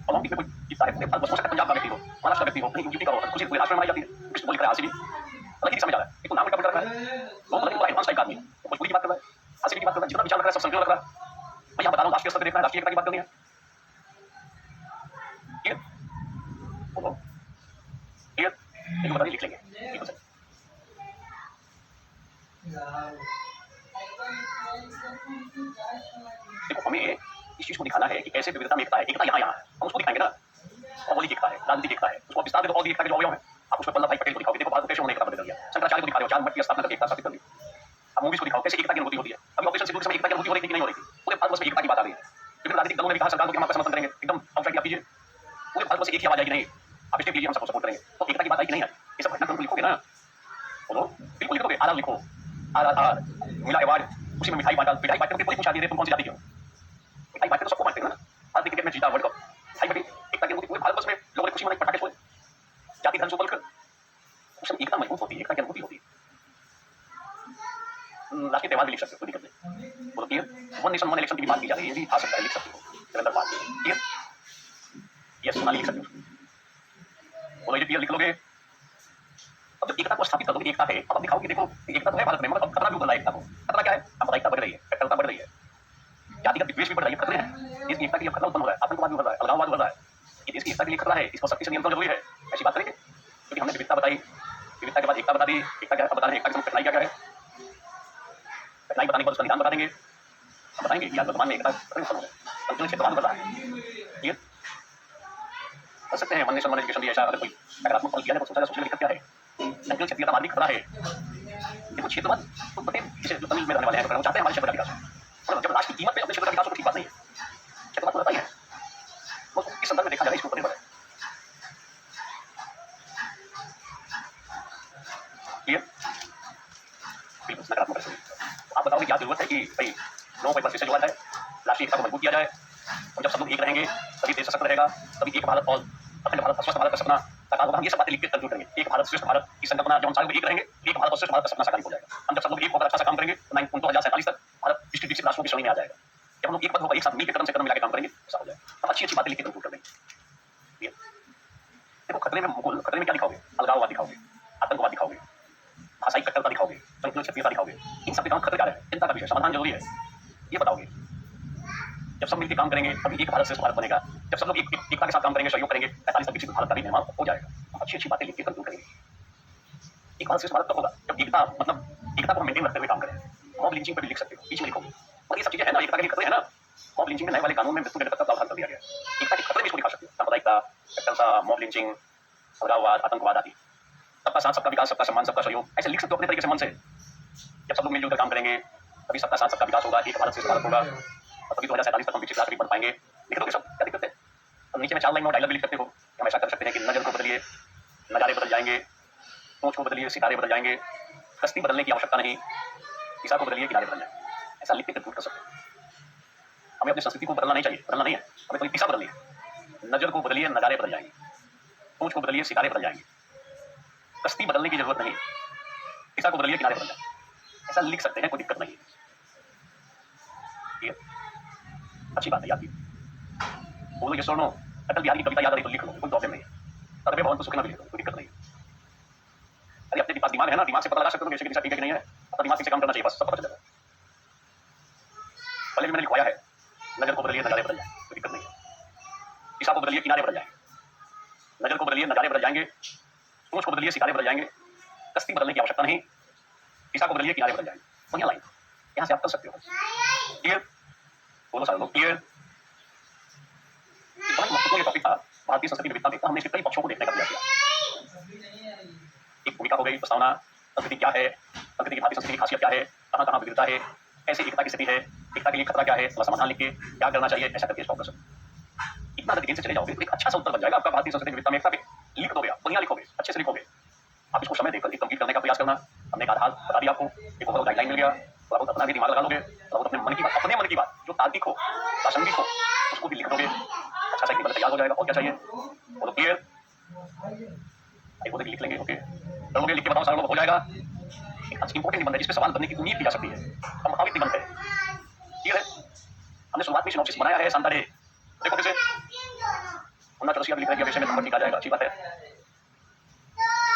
A: ओलंपिक में कोई जीतता है, भारत हो सकता है पंजाब का व्यक्ति हो, महाराष्ट्र का व्यक्ति हो, कहीं यूपी का हो, खुशी पूरे राष्ट्र में मनाई जाती है, कृष्ण बोल रहा है आरसीबी, अलग ही समझ आ रहा है। एक नाम उल्टा पुल्टा रखा है, वो मतलब पूरा एडवांस टाइप का आदमी है, वो भोजपुरी की बात कर रहा है, आरसीबी की बात कर रहा है, जितना विचार रख रहा है सब संकलन रख रहा है। मैं यहाँ बता रहा हूँ राष्ट्रीय स्तर पर देखना है, राष्ट्रीय एकता की बात करनी है, ठीक है, बोलो क्लियर, एक बता लिख लेंगे। देखो हमें इस चीज को दिखाना है कि कैसे विविधता में एकता है। एकता यहाँ यहाँ है, हम उसको दिखाएंगे ना। भौगोलिक एकता है, राजनीतिक एकता है, उसको विस्तार दे दो और एकता के जो अवयव है आप उसमें वल्लभ भाई पटेल को दिखाओ, देखो भारत को कैसे उन्होंने एकता बदल दिया। शंकराचार्य को दिखा रहे हो, 4 मठ की स्थापना करके एकता स्थापित कर दी। अब मूवीज को दिखाओ कैसे एकता की अनुभूति होती है। अभी ऑपरेशन सिंधु के समय एकता की अनुभूति हो रही थी कि नहीं हो रही थी? पूरे भारत में एकता की बात आ रही है। विभिन्न राजनीतिक दलों ने भी कहा सरकार को कि हम आपका समर्थन करेंगे, एकदम आउटसाइड आप कीजिए, पूरे भारत में एक ही आवाज आएगी नहीं आप स्टेप लीजिए, हम सबको सपोर्ट करेंगे। तो एकता की बात आई कि नहीं आई? ये सब घटनाक्रम लिखोगे ना, बोलो बिल्कुल लिखोगे। आर लिखो, आर मिला अवार्ड, उसी में मिठाई बांटा, मिठाई बांटते कोई पूछा दिए तुम कौन सी जाति के हो, मिठाई बांटते तो सबको बांटते हैं ना। भारत क्रिकेट में जीता वर्ल्ड कप, मिठाई बांटी, एकता की अनुभूति पूरे भारतवर्ष में लोगों ने खुशी मनाई, पटाखे फोड़े, जाति धर्म से ऊपर कर, उसमें एकता मजबूत होती है, एकता की अनुभूति होती है। राष्ट्रीय त्योहार भी लिख सकते हो, कोई दिक्कत नहीं। बोलो clear. One nation one election की बात की जा रही है, ये भी आ सकता है, लिख सकते हो, निरंतर बात क्लियर। यस सोनाली लिख सकते हो, बोलो ये क्लियर लिख लोगे। अब जब एकता को स्थापित कर दोगे, एकता है, अब दिखाओ कि देखो एकता तो है भारत में, मगर अब खतरा भी उभर रहा है एकता को। खतरा क्या है? अब एकता बढ़ रही है, कट्टरता बढ़ रही है, जातिगत विद्वेष भी बढ़ रही है, खतरे हैं। देश की एकता के लिए खतरा उत्पन्न हो रहा है, आतंकवाद भी उभर रहा है, अलगाववाद उभर रहा है। ये देश की एकता के लिए खतरा है, इसको सख्ती से नियंत्रण जरूरी है। ऐसी बात करेंगे क्योंकि हमने विविधता बताई, विविधता के बाद एकता बता दी, एकता क्या बता रहे हैं, एकता की कठिनाई क्या है, कठिनाई बताने के बाद उसका निदान बता देंगे। हम बताएंगे कि आज वर्तमान में एकता संतुलन क्षेत्र उभर रहा है। क्लियर कर सकते हैं। वन नेशन वन एजुकेशन भी ऐसा, अगर कोई सकारात्मक पल किया जाए तो सोचा सोचने की दिक्कत क्या है? संतुलन क्षेत्र का खतरा है। देखो क्षेत्रवाद तो पते जैसे जो तमिल में रहने वाले हैं वो चाहते हैं हमारे क्षेत्र का विकास हो, जब राष्ट्र की कीमत पे अपने क्षेत्र का विकास हो तो ठीक बात नहीं है। क्षेत्रवाद तो रहता ही है, वो किस संदर्भ में देखा जाए इसके ऊपर निर्भर है। क्लियर बिल्कुल सकारात्मक है। आप बताओगे क्या जरूरत है कि भाई लोगों को एक बार फिर से जोड़ा जाए, राष्ट्रीय एकता को मजबूत किया जाए, और जब सब लोग एक रहेंगे तभी देश सशक्त रहेगा, तभी एक भारत और अखंड भारत स्वस्थ भारत का सपना साकार होगा। हम ये सब बातें लिख के कंक्लूड करेंगे। एक भारत श्रेष्ठ भारत की संकल्पना जब हम सारे एक रहेंगे, एक भारत और श्रेष्ठ भारत का सपना साकार हो जाएगा। हम जब सब लोग एक होकर अच्छा से काम करेंगे तो 2047 तक भारत विकसित राष्ट्रों की श्रेणी में आ जाएगा। जब हम लोग एक पद होगा, एक साथ मिलकर कदम से कदम मिलाकर काम करेंगे, ऐसा हो जाएगा। हम अच्छी अच्छी बातें लिख के कंक्लूड कर देंगे। देखो खतरे में मुकुल, खतरे में क्या दिखाओगे? अलगाववाद दिखाओगे, आतंकवाद दिखाओगे, भाषाई कट्टरता दिखाओगे, संकीर्ण क्षेत्रीयता दिखाओगे। इन सब के खतरे क्या है? चिंता का विषय, समाधान जरूरी है, ये बताओगे। जब सब मिलकर काम करेंगे तभी एक भारत श्रेष्ठ भारत बनेगा। जब सब लोग एकता के साथ काम करेंगे, सहयोग करेंगे, 45 तक विकसित भारत का भी निर्माण हो जाएगा। अच्छी अच्छी बातें लिख के कंक्लूड करेंगे। एक भारत श्रेष्ठ भारत तब होगा जब एकता को मेंटेन रखते हुए काम करें। मॉब लिंचिंग पर भी लिख सकते हो, बीच में लिखोगे। और ये सब चीजें है ना, एकता के लिए खतरे है ना। मॉब लिंचिंग में नए वाले कानून में मृत्यु दंड तक का प्रावधान कर दिया गया है। एकता के खतरे भी इसको दिखा सकते हो। सांप्रदायिकता, कट्टरता, मॉब लिंचिंग, अलगाववाद, आतंकवाद आदि। सबका साथ, सबका विकास, सबका सम्मान, सबका सहयोग, ऐसे लिख सकते हो अपने तरीके से मन से। जब सब लोग मिलजुल कर काम करेंगे तभी सबका साथ, सबका विकास होगा, एक भारत श्रेष्ठ भारत होगा, और तभी 2047 तक हम विकसित राष्ट्र भी बन पाएंगे। लिख दोगे सब, क्या दिक्कत है। और नीचे में 4 लाइन में डायलॉग भी लिख सकते हो। हम ऐसा कर सकते हैं कि नजर को बदलिए, नजारे बदल जाएंगे, सोच को बदलिए, सितारे बदल जाएंगे, कश्ती बदलने की आवश्यकता नहीं, दिशा को बदलिए, किनारे बदल जाएंगे। ऐसा लिख के कंक्लूड कर सकते हैं। हमें अपनी संस्कृति को बदलना नहीं चाहिए, बदलना नहीं है, हमें थोड़ी दिशा बदलनी है। नजर को बदलिए, नजारे बदल जाएंगे, सोच को बदलिए, सितारे बदल जाएंगे, कश्ती बदलने की जरूरत नहीं, दिशा को बदलिए, किनारे बदल जाएंगे। ऐसा लिख सकते हैं, कोई दिक्कत नहीं है। अच्छी बात है, याद कीजिए। बोलो ये सुनो, अटल बिहारी की कविता याद आ रही तो लिख लो, कोई प्रॉब्लम नहीं है। सर्वे भवन तो सुखना भी लिख लो, कोई दिक्कत नहीं है। अरे अपने पास दिमाग है ना, दिमाग से पता लगा सकते हो कैसे की दिशा ठीक है कि नहीं है। अपना दिमाग से काम करना चाहिए, बस सब पता चल जाएगा। पहले भी मैंने लिखवाया है, नजर को बदलिए, नजारे बदल जाएंगे, कोई दिक्कत नहीं है। दिशा को बदलिए, किनारे बदल जाएंगे, नजर को बदलिए, नजारे बदल जाएंगे, सोच को बदलिए, सितारे बदल जाएंगे, कश्ती बदलने की आवश्यकता नहीं, दिशा को बदलिए, किनारे बदल जाएंगे। बढ़िया लाइन, यहाँ से आप कर सकते हो। क्लियर? बोलो सारे लोग क्लियर? इतना महत्वपूर्ण टॉपिक था भारतीय संस्कृति विविधता में, हमने इसके कई पक्षों को देखने का प्रयास किया। एक भूमिका हो गई, प्रस्तावना, संस्कृति क्या है, संस्कृति की भारतीय संस्कृति की खासियत क्या है, कहाँ कहाँ विविधता है, कैसे एकता की स्थिति है, एकता के लिए खतरा क्या है, थोड़ा समाधान लिख के क्या करना चाहिए, ऐसा करके स्टॉप कर सकते। इतना डिटेल से चले जाओगे तो एक अच्छा सा उत्तर बन जाएगा आपका। भारतीय संस्कृति विविधता में एकता पे लिख दोगे आप, बढ़िया लिखोगे, अच्छे से लिखोगे। आप इसको समय देकर कंप्लीट करने का प्रयास करना। हमने एक आधार बता दिया आपको, एक ओवरऑल गाइडलाइन मिल गया, थोड़ा बहुत अपना भी दिमाग लगा लोगे, थोड़ा बहुत अपने मन की बात जो तार्किक हो, प्रासंगिक हो, उसको भी लिख दोगे। अच्छा सा एक निबंध तैयार हो जाएगा। और क्या चाहिए, बोलो क्लियर? लिख लेंगे, ओके, करोगे, लिख के बताओ सारे लोग, हो जाएगा। एक अच्छा इंपॉर्टेंट निबंध है जिसपे सवाल बनने की उम्मीद की जा सकती है, संभावित निबंध है। क्लियर है? हमने शुरुआत में सिनॉप्सिस बनाया है, शानदार है। देखो कैसे हमने रसिया भी लिख रहे हैं, में नंबर ठीक आ जाएगा, अच्छी बात है।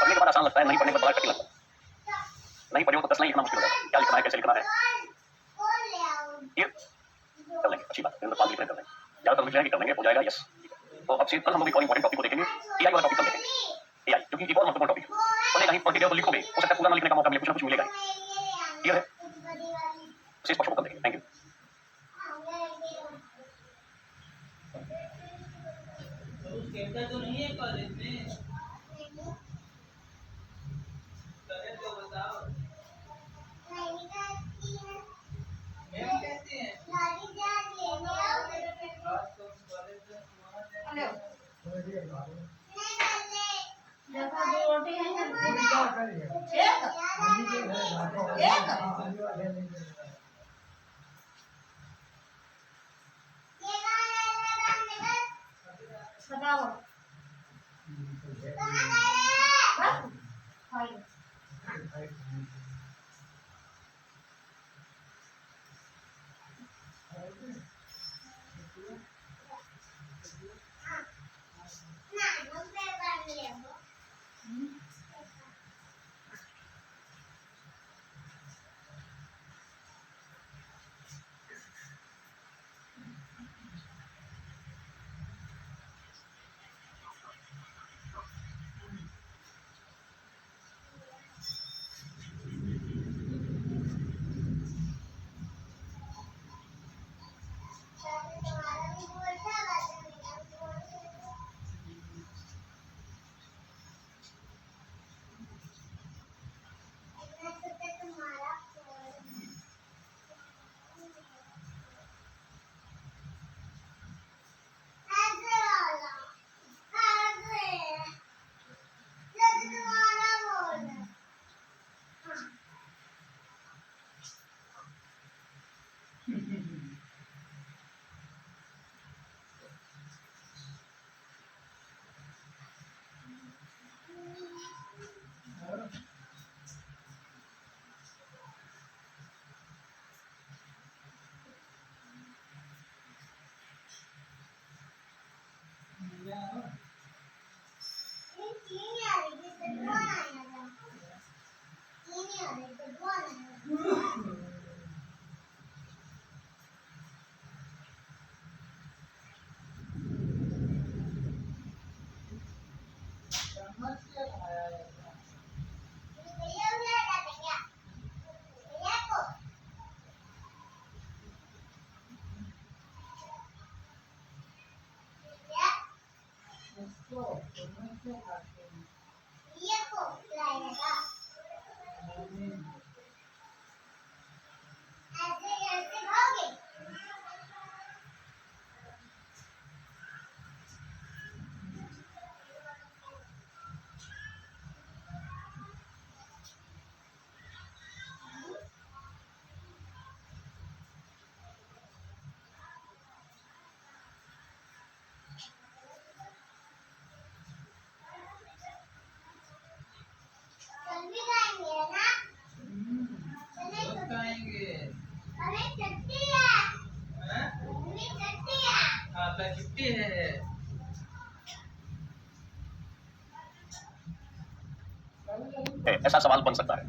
A: पढ़ने के बाद आसान लगता है, नहीं पढ़ने के बाद बड़ा कठिन लगता है। नहीं पढ़े हो तो 10 लाइन लिखना मुश्किल हो जाएगा, क्या लिखना है, कैसे लिखना है। क्लियर? कर लेंगे, अच्छी बात है, कर लेंगे, ज्यादातर लिख लेंगे, कर लेंगे, हो जाएगा। यस, तो अब से कल हम लोग एक और इंपॉर्टेंट टॉपिक को देखेंगे, एआई वाला टॉपिक कल देखेंगे। एआई क्योंकि एक और महत्वपूर्ण टॉपिक है, पढ़ने कहीं पढ़ के तो लिखोगे, हो सकता है पूरा ना लिखने का मौका मिले, कुछ ना कुछ मिलेगा। क्लियर है? शेष पक्षों को कल देखेंगे। Thank you.
B: तो नहीं है कॉलेज में, तो बताओ। मैम कहती हैं क्यों खाते हैं?
C: ये को लाएगा ऐसे ऐसे खाओगे कल भी खाएंगे ना
B: बहुत खाएंगे।
C: हमें चट्टी है
B: हैं?
C: हमें चट्टी है
B: आपका छुट्टी है।
A: ऐसा सवाल बन सकता है,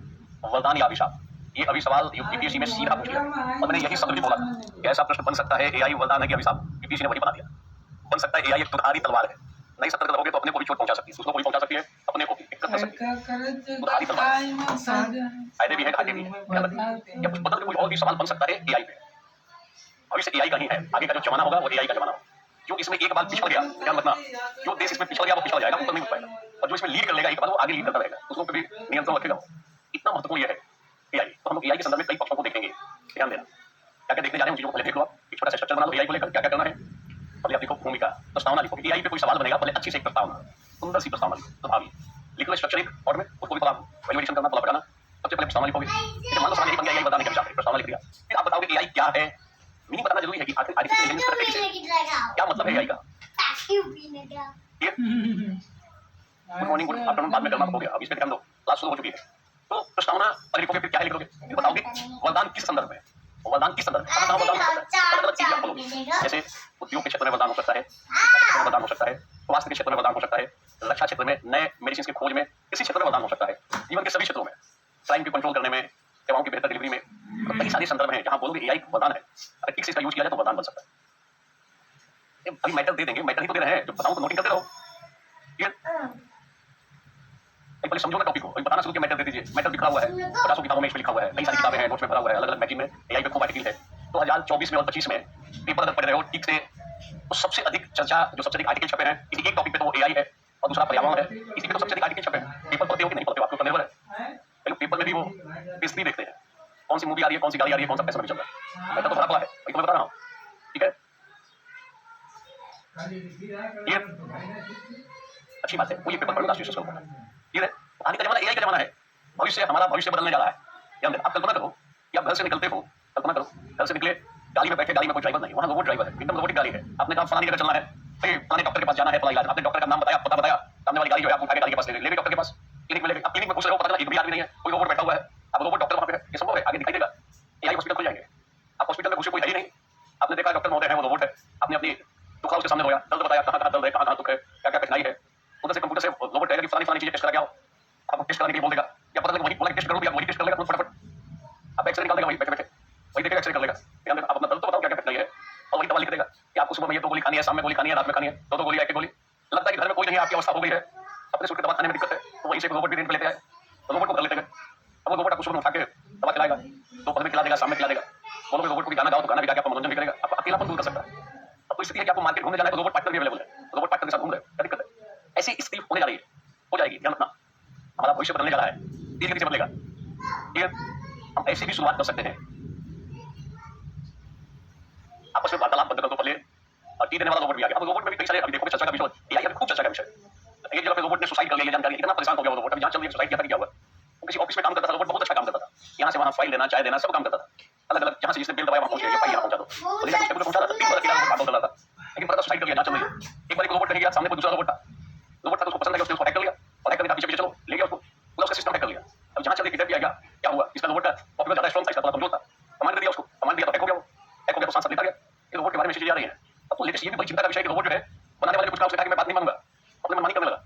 A: वरदान या अभिशाप। ये अभी सवाल यूपीएससी में सीधा पूछ लिया और मैंने यही शब्द भी बोला था कि ऐसा प्रश्न बन सकता है एआई वरदान है कि अभिशाप। यूपीएससी ने वही बना दिया। बन सकता है एआई एक दुधारी तलवार है, नहीं सतर्क रहोगे तो अपने को भी चोट पहुंचा सकती है, दूसरों को भी पहुंचा सकती है, अपने को भी दिक्कत कर सकती है। दुधारी तलवार, फायदे भी है घाटे भी है। या कुछ बदल के कोई और भी सवाल बन सकता है एआई पे। भविष्य एआई का ही है, आगे का जो जमाना होगा वो एआई का जमाना होगा। जो इसमें एक बार पिछड़ गया, ध्यान रखना, जो देश इसमें पिछड़ गया वो पिछड़ जाएगा, ऊपर नहीं उठ पाएगा। और जो इसमें लीड कर लेगा एक बार वो आगे लीड करता रहेगा, दूसरों पे भी नियंत्रण रखेगा। इतना महत्वपूर्ण ये है एआई। तो हम लोग एआई के संदर्भ में कई पक्षों को देखेंगे, ध्यान देना। क्या क्या देखने जा रहे हैं उन चीजों को पहले देख लो। आप एक छोटा सा स्ट्रक्चर बना लो एआई को लेकर, क्या क्या करना है। पहले आप लिखो भूमिका, प्रस्तावना लिखो। एआई पे कोई सवाल बनेगा, पहले अच्छी से एक प्रस्तावना, सुंदर सी प्रस्तावना लिखो, प्रभावी लिख लो। स्ट्रक्चर एक और में उसको भी पढ़ा, वैल्यूएशन करना, पढ़ा पढ़ाना। सबसे पहले प्रस्तावना लिखोगे, फिर मान लो सवाल यही बन गया एआई बताने के विचार, प्रस्तावना लिख दिया। फिर आप बताओगे एआई क्या है। मीनिंग बताना जरूरी है कि आखिर आर्टिफिशियल इंटेलिजेंस क्या मतलब है एआई का। गुड मॉर्निंग, गुड आफ्टरनून बाद में करना हो गया, अब इस पे ध्यान दो, क्लास शुरू हो चुकी है। तो प्रस्तावना पहले लिखोगे, फिर क्या लिखोगे, फिर बताओगे वरदान किस संदर्भ में, वरदान किस संदर्भ में, कहाँ वरदान हो सकता है, अलग-अलग चीजें आप बोलोगे। जैसे उद्योग के क्षेत्र में वरदान हो सकता है, शिक्षा के क्षेत्र में वरदान हो सकता है, स्वास्थ्य के क्षेत्र में वरदान हो सकता है, रक्षा क्षेत्र में, नए मेडिसिन की खोज में, किसी क्षेत्र में वरदान हो सकता है, जीवन के सभी क्षेत्रों में, क्राइम को कंट्रोल करने में, सेवाओं की बेहतर डिलीवरी में। तो कई सारे संदर्भ हैं जहां बोलोगे एआई वरदान है। अगर ठीक से इसका यूज किया जाए तो वरदान बन सकता है। अभी मैटर दे देंगे, मैटर ही तो दे रहे हैं, जो बताऊं तो नोटिंग करते रहो। पहले समझो ना टॉपिक को, बताना शुरू किया, मैटर दे दीजिए। मैटर लिखा हुआ है, 50 किताबों में इसमें लिखा हुआ है, कई सारी किताबें हैं, नोट्स में भरा हुआ है, अलग अलग मैगजीन में एआई पे खूब आर्टिकल है। 2024 में और 25 में पेपर अगर पढ़ रहे हो ठीक से, तो सबसे अधिक चर्चा, जो सबसे अधिक आर्टिकल छपे हैं किसी एक टॉपिक पे, तो वो एआई है और दूसरा पर्यावरण है। इसी पे तो सबसे अधिक आर्टिकल छपे हैं। पेपर पढ़ते हो कि नहीं पढ़ते हो, आपको निर्भर है। पहले पेपर में भी वो बेइज्जती देखते हैं, कौन सी मूवी आ रही है, कौन सी गाड़ी आ रही है, कौन सा पैसा भी चल रहा है। मैटर तो भरा पड़ा है, वही तो मैं बता रहा हूँ, ठीक है। ये अच्छी बात है, वो ये पेपर पढ़ो, राष्ट्रीय शिक्षा ये है। आगे का जमाना एआई का जमाना है। भविष्य, हमारा भविष्य बदलने जा रहा है। ध्यान देना। आप कल्पना करो कि आप घर से निकलते हो, कल्पना करो घर से निकले, गाड़ी में बैठे, गाड़ी में कोई ड्राइवर नहीं, वहाँ रोबोट ड्राइवर है, एकदम रोबोटिक गाड़ी है। आपने कहा फलानी जगह चलना है, फलाने डॉक्टर के पास जाना है, फला इलाज, आपने डॉक्टर का नाम बताया, पता बताया, सामने वाली गाड़ी जो है आपको उठा के गाड़ी के पास ले गई डॉक्टर के पास, क्लिनिक में ले गई। अब क्लिनिक में घुस रहे हो, पता चला एक भी आदमी नहीं है, कोई रोबोट बैठा हुआ है, अब रोबोट डॉक्टर वहाँ पे है। ये संभव है, आगे दिखाई देगा। एआई हॉस्पिटल खुल जाएंगे, आप हॉस्पिटल में घुसे, कोई है ही नहीं, आपने देखा डॉक्टर महोदय है, वो रोबोट है, आपने अपनी दुख उसके सामने रोया, दर्द बताया, कहाँ कहाँ दर्द है, कहाँ कहाँ दुख है, क्या क्या कठिनाई है। उधर से कंप्यूटर से रोबोट कहेगा कि फलानी फलानी चीजें टेस्ट करा के आओ, आपको टेस्ट कराने के लिए बोल देगा, या पता लगे वही बोला टेस्ट करो, या वही टेस्ट कर लेगा फटाफट। आप एक्सरे निकाल देगा वही बैठे बैठे, वही देखेगा, एक्सरे कर लेगा। आप अपना दर्द तो बताओ क्या क्या कठिनाई है, और वही दवा लिख देगा कि आपको सुबह में ये 2 गोली खानी है, शाम में गोली खानी है, रात में खानी है, 2 गोली, 1 गोली। लगता है कि घर में कोई नहीं है, आपकी अवस्था हो गई है, अपने सुट के दवा खाने में दिक्कत है, तो वहीं से रोबोट भी रेंट पे लेते हैं, रोबोट को कर लेते हैं। अब वो रोबोट आपको सुबह उठा के दवा खिलाएगा, दोपहर में खिला देगा, शाम में खिला देगा। बोलोगे रोबोट को गाना गाओ तो गाना भी गा के आपका मनोरंजन भी करेगा, आपका अकेलापन दूर कर सकता है। अब तो स्थिति है कि आपको मार्केट घूमने जाना है तो रोबोट पार्टनर भी अवेलेबल है, रोबोट पार्टनर के साथ घूम रहे, क्या दिक्कत है। ऐसी स्थिति होने जा रही है, हो जाएगी, ध्यान रखना। हमारा भविष्य बदलने जा रहा है, धीरे धीरे बदलेगा। ठीक है, हम ऐसे भी शुरुआत कर सकते हैं। आपस में वार्तालाप बंद कर दो पहले, और टी देने वाला रोबोट भी आ गया। अब रोबोट में भी कई सारे, अभी देखो चर्चा का विषय, एआई अभी खूब चर्चा का विषय। एक जगह पे रोबोट ने सुसाइड कर लिया, ये जानकारी, इतना परेशान हो गया वो रोबोट, अभी जांच चल रही है सुसाइड किया था कि क्या हुआ। वो किसी ऑफिस में काम करता था, रोबोट बहुत अच्छा काम करता था, यहाँ से वहाँ फाइल देना, चाय देना, सब काम करता था, अलग अलग, जहाँ से जिसने बिल दबाया वहाँ पहुंच गया, ये फाइल यहाँ पहुंचा दो, तो लेकर उसके पहुंचा था, 3 बार अकेला रोबोट भाग रहा था, लेकिन पता सुसाइड कर लिया, जांच चल रही है। एक बार एक रोबोट कहीं गया, सामने कोई दूसरा रोबोट था, रोबोट था तो उसको पसंद है, उसने उसको हैक कर लिया, और हैक करके पीछे पीछे चलो ले गया उसको, पूरा उसका सिस्टम हैक कर लिया। अब जहाँ चल रही किधर भी आ गया, क्या हुआ, इसका रोबोट था और ज्यादा स्ट्रॉन्ग था, इसका थोड़ा कमजोर था, कमांड दिया उसको, कमांड दिया तो हैक हो गया, वो हैक हो गया तो सांस लेता गया। ये रोबोट के बारे में चीजें आ रही है। अब तो लेटेस्ट ये भी बड़ी चिंता का विषय है कि रोबोट जो है बनाने वाले कुछ काम से कहा कि मैं बात नहीं मानूंगा, अपने मनमानी करने लगा,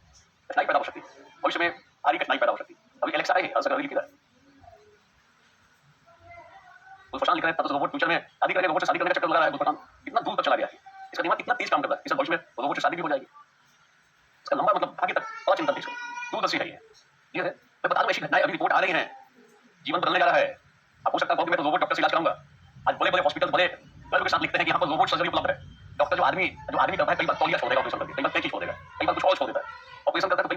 A: कठिनाई पैदा हो सकती है, भविष्य में भारी कठिनाई पैदा हो सकती है। अभी एलेक्सा है, आंसर लिखी है, गुलफशान लिख रहे हैं, तब रोबोट फ्यूचर में शादी करेंगे, रोबोट से शादी करने का चक्कर लगा रहा है गुलफशान, कितना दूर तक चला गया है, इसका दिमाग कितना तेज काम करता है, इस भविष्य में रोबोट से शादी भी हो जाएगी। इसका लंबा मतलब आगे तक बड़ा चिंतन है, दूरदर्शी है ये है। मैं बता रहा हूं ऐसी घटनाएं अभी रिपोर्ट आ रही हैं, जीवन बदलने जा रहा है। आप हो सकता है मैं तो रोबोट डॉक्टर से इलाज कराऊंगा। आज बड़े बड़े हॉस्पिटल बड़े गर्व के साथ लिखते हैं कि यहाँ पर रोबोट सर्जरी उपलब्ध है। डॉक्टर जो आदमी करता है, कई बार तौलिया छोड़ देगा ऑपरेशन करके, कई बार कैंची छोड़ देगा, कई बार कुछ और छोड़ देता है, ऑपरेशन करता है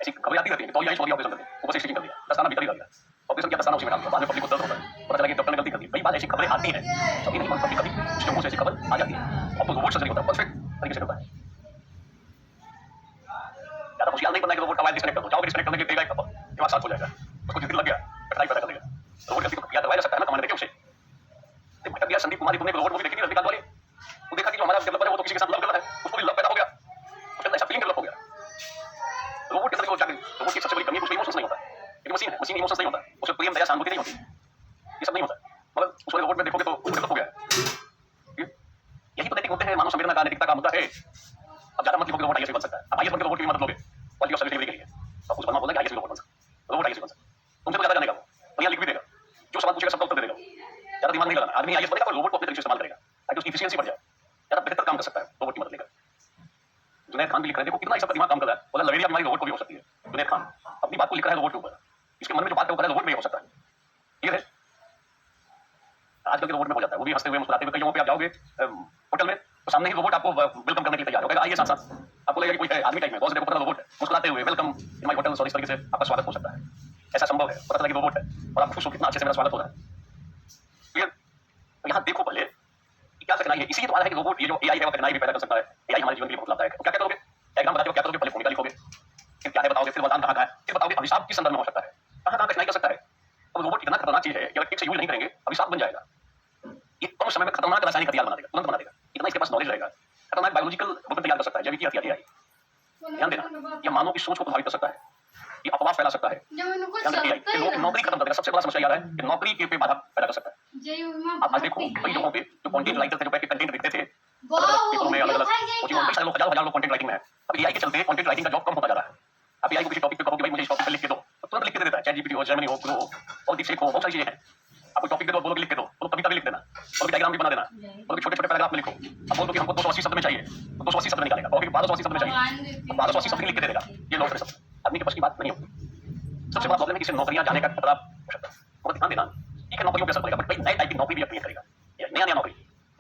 A: ऐसी खबरें आती रहती हैं तो यही छोड़ दिया ऑपरेशन करके ऊपर से स्टिचिंग कर दिया 10 खाना भीतर ही कर दिया ऑपरेशन किया 10 खाना उसी में डाल दिया बाद में पब्लिक को दर्द होता है पता चला कि डॉक्टर ने गलती कर दी कई बार ऐसी खबरें आती हैं कभी नहीं कभी कभी उसके मुंह से ऐसी खबर आ जाती है अब तो रोबोट सर्जरी होता है परफेक्ट तरीके से करता है ज्यादा मुश्किल नहीं करना है कि रोबोट का वायर डिस्कनेक्ट कर दो जाओगे डिस्कनेक्ट करने के देगा एक खबर दिमाग शांत हो जाएगा उसको जिंदगी लग गया कठिनाई पैदा कर देगा रोबोट गलती को किया दवाया जा सकता है ना कमांड देके उसे भटक गया संदीप कुमार तुमने रोबोट मूवी देखी नहीं रजनीकांत वाली वो देखा कि जो हमारा डेवलपर है वो तो किसी के साथ लव कर रहा है उसको भी लव पैदा हो गया उसके अंदर ऐसा फीलिंग डेवलप हो गया रोबोट के अंदर वो जाके रोबोट की सबसे बड़ी कमी है उसमें इमोशंस नहीं होता क्योंकि मशीन इमोशंस नहीं होता उसमें प्रेम दया सहानुभूति नहीं होती ये सब नहीं होता मगर उस रोबोट में देखोगे तो वो डेवलप हो गया यही तो नैतिक होते हैं मानव संवेदना का नैतिकता का मुद्दा है अब ज्यादा मत लिखोगे रोबोट आईएएस बन सकता है अब आईएएस बनकर रोबोट की मदद लोगे क्वालिटी ऑफ सर्विस डिलीवरी के लिए अब उस बंदा बोला कि आईएएस रोबोट बन सकता है रोबोट आईएएस बन सकता है तुमसे तो ज्यादा जानेगा वो और यहाँ लिख भी देगा जो सवाल पूछेगा सबका उत्तर दे देगा ज्यादा दिमाग नहीं लगाना आदमी आईएएस बनेगा और रोबोट को अपने तरीके से इस्तेमाल करेगा ताकि उसकी इफिशिएंसी बढ़ जाए ज्यादा बेहतर काम कर सकता है रोबोट की मदद लेकर जुनैद खान भी लिख रहे हैं देखो कितना इसका दिमाग काम कर रहा है बोला लवेरिया बीमारी रोबोट को भी हो सकती है जुनैद खान अपनी बात को लिख रहा है रोबोट के ऊपर इसके मन में जो बात है वो कर रहा है रोबोट में हो सकता है ये है आजकल के रोबोट में हो जाता है वो भी हंसते हुए मुस्कुराते हुए कई जगहों पे आप जाओगे होटल में तो सामने ही रोबोट आपको वेलकम करने के लिए तैयार होगा आइए साथ साथ आपको लगेगा कि कोई आदमी टाइप में बहुत से देखो पता रोबोट है मुस्कुराते हुए welcome in my hotel sorry इस तरीके से आपका स्वागत हो सकता है ऐसा संभव है पता चला कि रोबोट है और आप खुश हो कितना अच्छे से मेरा स्वागत हो रहा है क्लियर तो यहाँ देखो पहले क्या कठिनाई है इसी द्वारा है कि रोबोट ये जो एआई है वो कठिनाई भी पैदा कर सकता है एआई हमारे जीवन के लिए बहुत लाभदायक है तो क्या करोगे डायग्राम बताओगे क्या करोगे पहले भूमिका लिखोगे फिर क्या है बताओगे फिर वरदान कहाँ का है फिर बताओगे अभिशाप किस संदर्भ में हो सकता है कहाँ कहाँ कठिनाई कर सकता है अब रोबोट इतना खतरनाक चीज है कि अगर ठीक से यूज नहीं करेंगे अभिशाप बन जाएगा ये कम समय में खतरनाक रासायनिक हथियार बना देगा तुरंत बना देगा इतना इसके पास नॉलेज रहेगा खतरनाक बायोलॉजिकल वेपन तैयार कर सकता है जैविक हथियार एआई ध्यान देना ये मानव की सोच को प्रभावित कर सकता है ये अफवाह फैला सकता है लोग नौकरी खत्म कर देगा सबसे बड़ा समस्या यह है कि नौकरी के पे बाधा पैदा कर सकता है आप आज देखो कई जगहों पे जो कंटेंट राइटर थे जो पहले कंटेंट लिखते थे पेपरों में अलग अलग कोचिंग में कई हजार लोग कंटेंट राइटिंग में है अब एआई के चलते कंटेंट राइटिंग का जॉब कम होता जा रहा है आप एआई को किसी टॉपिक पे कहोगे भाई मुझे इस टॉपिक पे लिख के दो तो तुरंत लिख के दे देता है चैट जीपीटी हो जेमिनी हो ग्रो हो और डीपसीक हो बहुत सारी चीजें हैं आपको टॉपिक दे दो बोलो लिख के दो बोलो कविता भी लिख देना बोलो डायग्राम भी बना देना बोलो छोटे छोटे पैराग्राफ में लिखो अब बोलो कि हमको 280 शब्द में चाहिए तो 280 शब्द निकालेगा कहोगे 1280 शब्द में चाहिए 1280 शब्द लिख के दे देगा ये लोग शब्द आदमी के पास की बात नहीं होती सबसे बड़ा प्रॉब्लम है कि इसे नौकरियां जाने का खतरा हो सकता है और ध्यान देना ठीक है नौकरियों पे असर पड़ेगा बट भाई नए टाइप की नौकरी भी अपनी करेगा नया नया नौकरी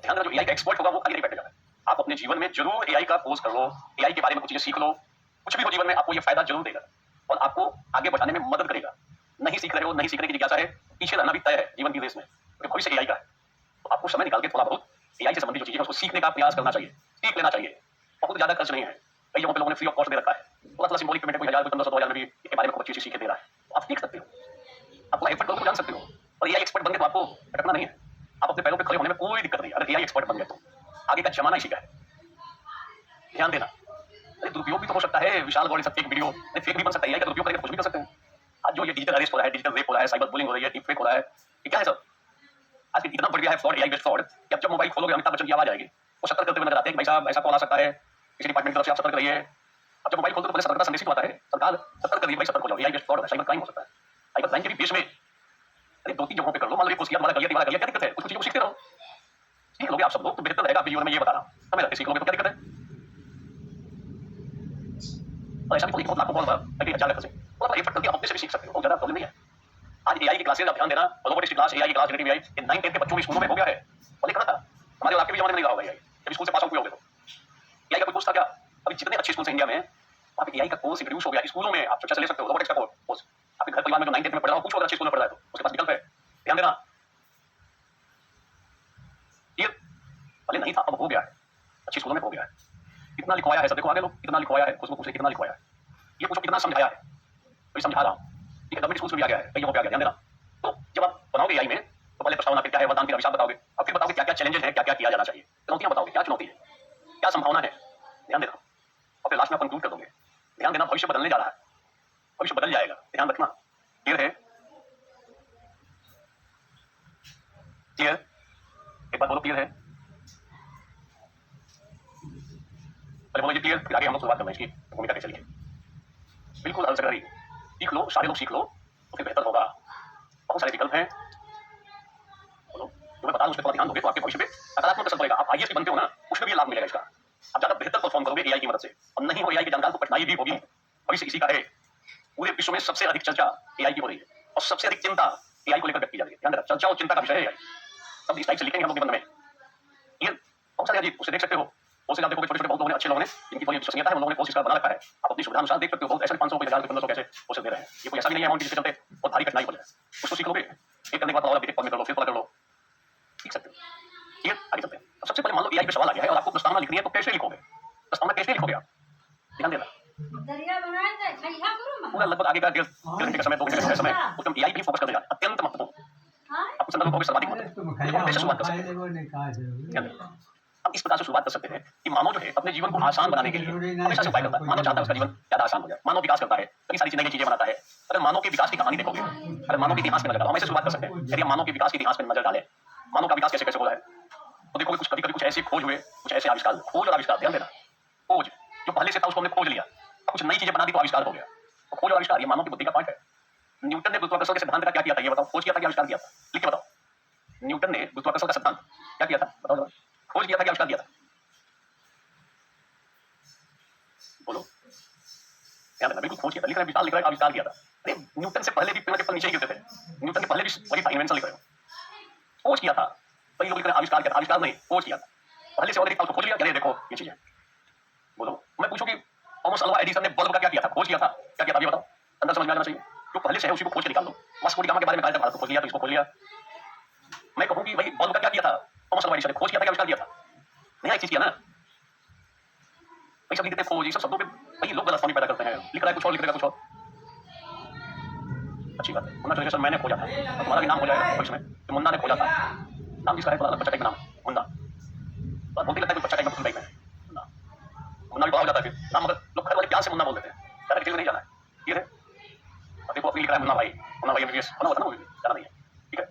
A: ध्यान देना जो एआई का एक्सपर्ट होगा वो खाली नहीं बैठेगा आप अपने जीवन में जरूर एआई का कोर्स कर लो एआई के बारे में कुछ चीजें सीख लो कुछ भी हो जीवन में आपको ये फायदा जरूर देगा और आपको आगे बढ़ाने में मदद करेगा नहीं सीख रहे हो नहीं सीखने की जिज्ञासा है पीछे रहना भी तय है जीवन की रेस में क्योंकि भविष्य एआई का है तो आपको समय निकाल के थोड़ा बहुत एआई से संबंधित जो चीजें उसको सीखने का प्रयास करना चाहिए सीख लेना चाहिए बहुत ज्यादा खर्च नहीं है कई जगहों पे लोगों ने फ्री ऑफ कॉस्ट दे रखा है थोड़ा थोड़ा सिंबॉलिक पेमेंट कोई 1000 1500 2000 में भी इसके बारे में खूब अच्छी सीख दे रहा है तो आप सीख सकते हो आपको एफर्ट करो तो जान सकते हो और एआई एक्सपर्ट बन गए तो आपको भटकना नहीं है आप अपने पैरों पे खड़े होने में कोई दिक्कत नहीं है अगर एआई एक्सपर्ट बन गए तो आगे का जमाना इसी का है ध्यान देना अरे दुरुपयोग भी तो हो सकता है विशाल गौड़ फेक वीडियो फेक भी बन सकता है एआई का दुरुपयोग करके कुछ भी कर सकते हैं आज जो ये डिजिटल अरेस्ट हो रहा है डिजिटल रेप हो रहा है साइबर बुलिंग हो रही है डीप फेक हो रहा है ये क्या है सब आज इतना बढ़ गया है फ्रॉड एआई बेस्ड फ्रॉड कि अब जब मोबाइल खोलोगे अमिताभ बच्चन की आवाज आएगी वो सतर्क करते हुए नजर आते हैं कि भाई साहब ऐसा कॉल आ सकता है किसी डिपार्टमेंट की तरफ से आप सतर्क रहिए अब जब मोबाइल खोलते तो पहले सतर्कता संदेश आता है सरकार सतर्क करिए भाई सतर्क हो जाओ एआई बेस्ड फ्रॉड है साइबर क्राइम हो सकता है साइबर क्राइम के भी बीच में अरे 2-3 जगहों पे कर लो मान लो कुछ किया तुम्हारा गलिया तुम्हारा गलिया क्या दिक्कत है कुछ चीजों को सीखते रहो सीख लोगे आप सब लोग तो बेहतर रहेगा आपके जीवन में ये बता रहा हूँ समय लगते सीख लोगे तो क्या दिक्कत है और ऐसा भी बहुत लाखों बहुत अभी हजार से और एफर्ट करके अपने से भी सीख सकते हो बहुत ज्यादा प्रॉब्लम नहीं है आज एआई की क्लासेस आप ध्यान देना रोबोटिक्स की क्लास एआई की क्लास जेनेरेटिव एआई ये 9-10 के बच्चों में स्कूलों में हो गया है और लिखा था हमारे आपके भी जमाने में नहीं रहा होगा एआई जब स्कूल से पास आउट हुए होगे तो एआई का कोई कोर्स था क्या अभी जितने अच्छे स्कूल इंडिया में वहाँ पे एआई का कोर्स इंट्रोड्यूस हो गया स्कूलों में आप चर्चा ले सकते हो रोबोटिक्स का कोर्स आपके घर परिवार में जो 9-10 में पढ़ रहा हो कुछ अगर अच्छे स्कूल में पढ़ रहा है तो उसके पास विकल्प है ध्यान देना ये पहले नहीं था अब हो गया है अच्छे स्कूलों में हो गया है कितना लिखवाया है सब देखो आगे लोग कितना लिखवाया है उसको पूछे कितना लिखवाया है ये पूछो कितना समझाया है तो समझा रहा हूँ ये गवर्नमेंट स्कूल में भी आ गया है कई जगहों पे आ गया ध्यान देना तो जब आप बनाओगे एआई में तो पहले प्रस्तावना फिर क्या है वरदान फिर अभिशाप बताओगे अब फिर बताओगे क्या क्या चैलेंजेस है क्या क्या किया जाना चाहिए चुनौतियां बताओगे क्या चुनौती है क्या संभावना है ध्यान देना और फिर लास्ट में कंक्लूड कर दोगे ध्यान देना भविष्य बदलने जा रहा है भविष्य बदल जाएगा ध्यान रखना क्लियर है क्लियर एक बार बोलो क्लियर है पहले बोलो ये क्लियर फिर आगे हम लोग शुरुआत करना है इसकी भूमिका कैसे लिखे बिल्कुल अलग सीख लो सारे लोग सीख लो तो फिर बेहतर होगा बहुत सारे विकल्प हैं बोलो जो मैं बता रहा हूं उस पर थोड़ा ध्यान दोगे तो आपके भविष्य पे सकारात्मक असर पड़ेगा आप आईएएस बनते हो ना उसमें भी लाभ मिलेगा इसका आप ज्यादा बेहतर परफॉर्म करोगे एआई की मदद से और नहीं हो एआई के जानकार तो कठिनाई भी होगी भविष्य इसी का है पूरे विश्व में सबसे अधिक चर्चा एआई की हो रही है और सबसे अधिक चिंता एआई को लेकर व्यक्त की जा रही है ध्यान रखना चर्चा और चिंता का विषय है एआई सब इस टाइप से लिखेंगे हम लोग निबंध में ये बहुत सारे अजीब उसे देख सकते हो पोस्ट आप देखोगे छोटे-छोटे बहुत लोगों ने अच्छे लोगों ने जिनकी थोड़ी विश्वसनीयता है उन लोगों ने पोस्ट इसका बना रखा है। आप अपनी सुविधा अनुसार देख सकते हो बहुत ऐसे 500 रुपए 1000 रुपए 1500 कैसे पोस्ट दे रहे हैं। ये कोई ऐसा भी नहीं है अमाउंट जिसके चलते बहुत भारी कठिनाई हो जाए। कुछ तो सीख लोगे, एक करने के बाद और एक पद में कर लो, फिर पद कर लो, सीख सकते हो। ठीक है, आगे चलते हैं। अब सबसे पहले मान लो एआई पे सवाल आ गया है और आपको प्रस्तावना लिखनी है तो कैसे लिखोगे? प्रस्तावना कैसे लिखोगे आप? ध्यान देना।
D: दरिया बनाए थे खैया करो
A: पूरा लगभग आगे का डेढ़ घंटे का समय 2 घंटे का समय उसमें एआई पे फोकस कर देगा। अत्यंत महत्वपूर्ण।
D: हां
A: आपको संदर्भ को सर्वाधिक महत्व है। देखो कैसे शुरुआत कर सकते हैं। हम इस प्रकार से शुरुआत कर सकते हैं कि मानव जो है अपने जीवन को आसान बनाने के लिए हमेशा से उपाय करता है। मानव चाहता है उसका जीवन ज्यादा आसान हो जाए। मानव विकास करता है, कई सारी नई चीजें बनाता है। अगर मानव के विकास की कहानी देखोगे, अगर मानव के इतिहास में नजर डालो, हम ऐसे शुरुआत कर सकते हैं। यदि हम मानव के विकास के इतिहास में नजर डालें, मानव का विकास कैसे कैसे हो रहा है, तो देखोगे कुछ कभी-कभी कुछ ऐसे खोज हुए, कुछ ऐसे आविष्कार, खोज और आविष्कार, ध्यान देना। खोज जो पहले से था उसको हमने खोज लिया, अब कुछ नई चीजें बना दी तो आविष्कार हो गया। तो खोज और आविष्कार ये मानव की बुद्धि का पार्ट है। न्यूटन ने गुरुत्वाकर्षण के सिद्धांत का क्या किया था ये बताओ? खोज किया था कि आविष्कार किया था? लिख के बताओ। न्यूटन ने गुरुत्वाकर्षण का सिद्धांत क्या किया था? बताओ जरा। खोज किया था कि आविष्कार किया था? बोलो। ध्यान देना, बिल्कुल खोज किया था। लिख रहे हैं विशाल, लिख रहे हैं आविष्कार किया था। अरे न्यूटन से पहले भी पेड़ के फल नीचे ही गिरते थे। न्यूटन के पहले भी वही था, इन्वेंशन लिख रहे हो। खोज किया था। कई लोग लिख रहे हैं आविष्कार किया था। आविष्कार नहीं, खोज किया था। पहले से ऑलरेडी था, उसको खोज लिया। देखो ये चीज है। बोलो। मैं पूछूं कि थॉमस अल्वा एडिसन ने बल्ब का क्या किया था? खोज किया था। क्या किया था ये बताओ? अंदर समझ में आना चाहिए। जो पहले से है उसी को खोज के निकाल दो। वास्को गामा के बारे में कहा था, भारत को खोज लिया तो इसको खोज लिया। मैं कहूं कि भाई बल्ब का क्या किया था? थॉमस अल्वा एडिसन ने खोज किया था कि आविष्कार किया था? नया एक चीज किया ना। भाई सब लिखते हैं खोज, ये सब शब्दों पे भाई लोग गलतफहमी पैदा करते हैं। लिख रहा है कुछ और, लिख रहा है कुछ और। अच्छी बात है। मुन्ना ट्रांसलेशन मैंने खोजा था। अब तुम्हारा भी नाम हो जाएगा भविष्य में। तो मुन्ना ने खोजा था। नाम किसका है? थोड़ा अलग बच्चा टाइप का नाम है, मुन्ना। और बोलते लगता है कोई बच्चा टाइप का टाइप में मुन्ना। मुन्ना भी बड़ा हो जाता है फिर नाम, मगर लोग घर वाले प्यार से मुन्ना बोल देते हैं। ज्यादा डिटेल में नहीं जाना है। ठीक है। अब देखो अपनी लिख रहा है मुन्ना भाई, मुन्ना भाई एमबीबीएस बना हुआ था ना, वो भी जाना नहीं है। ठीक है।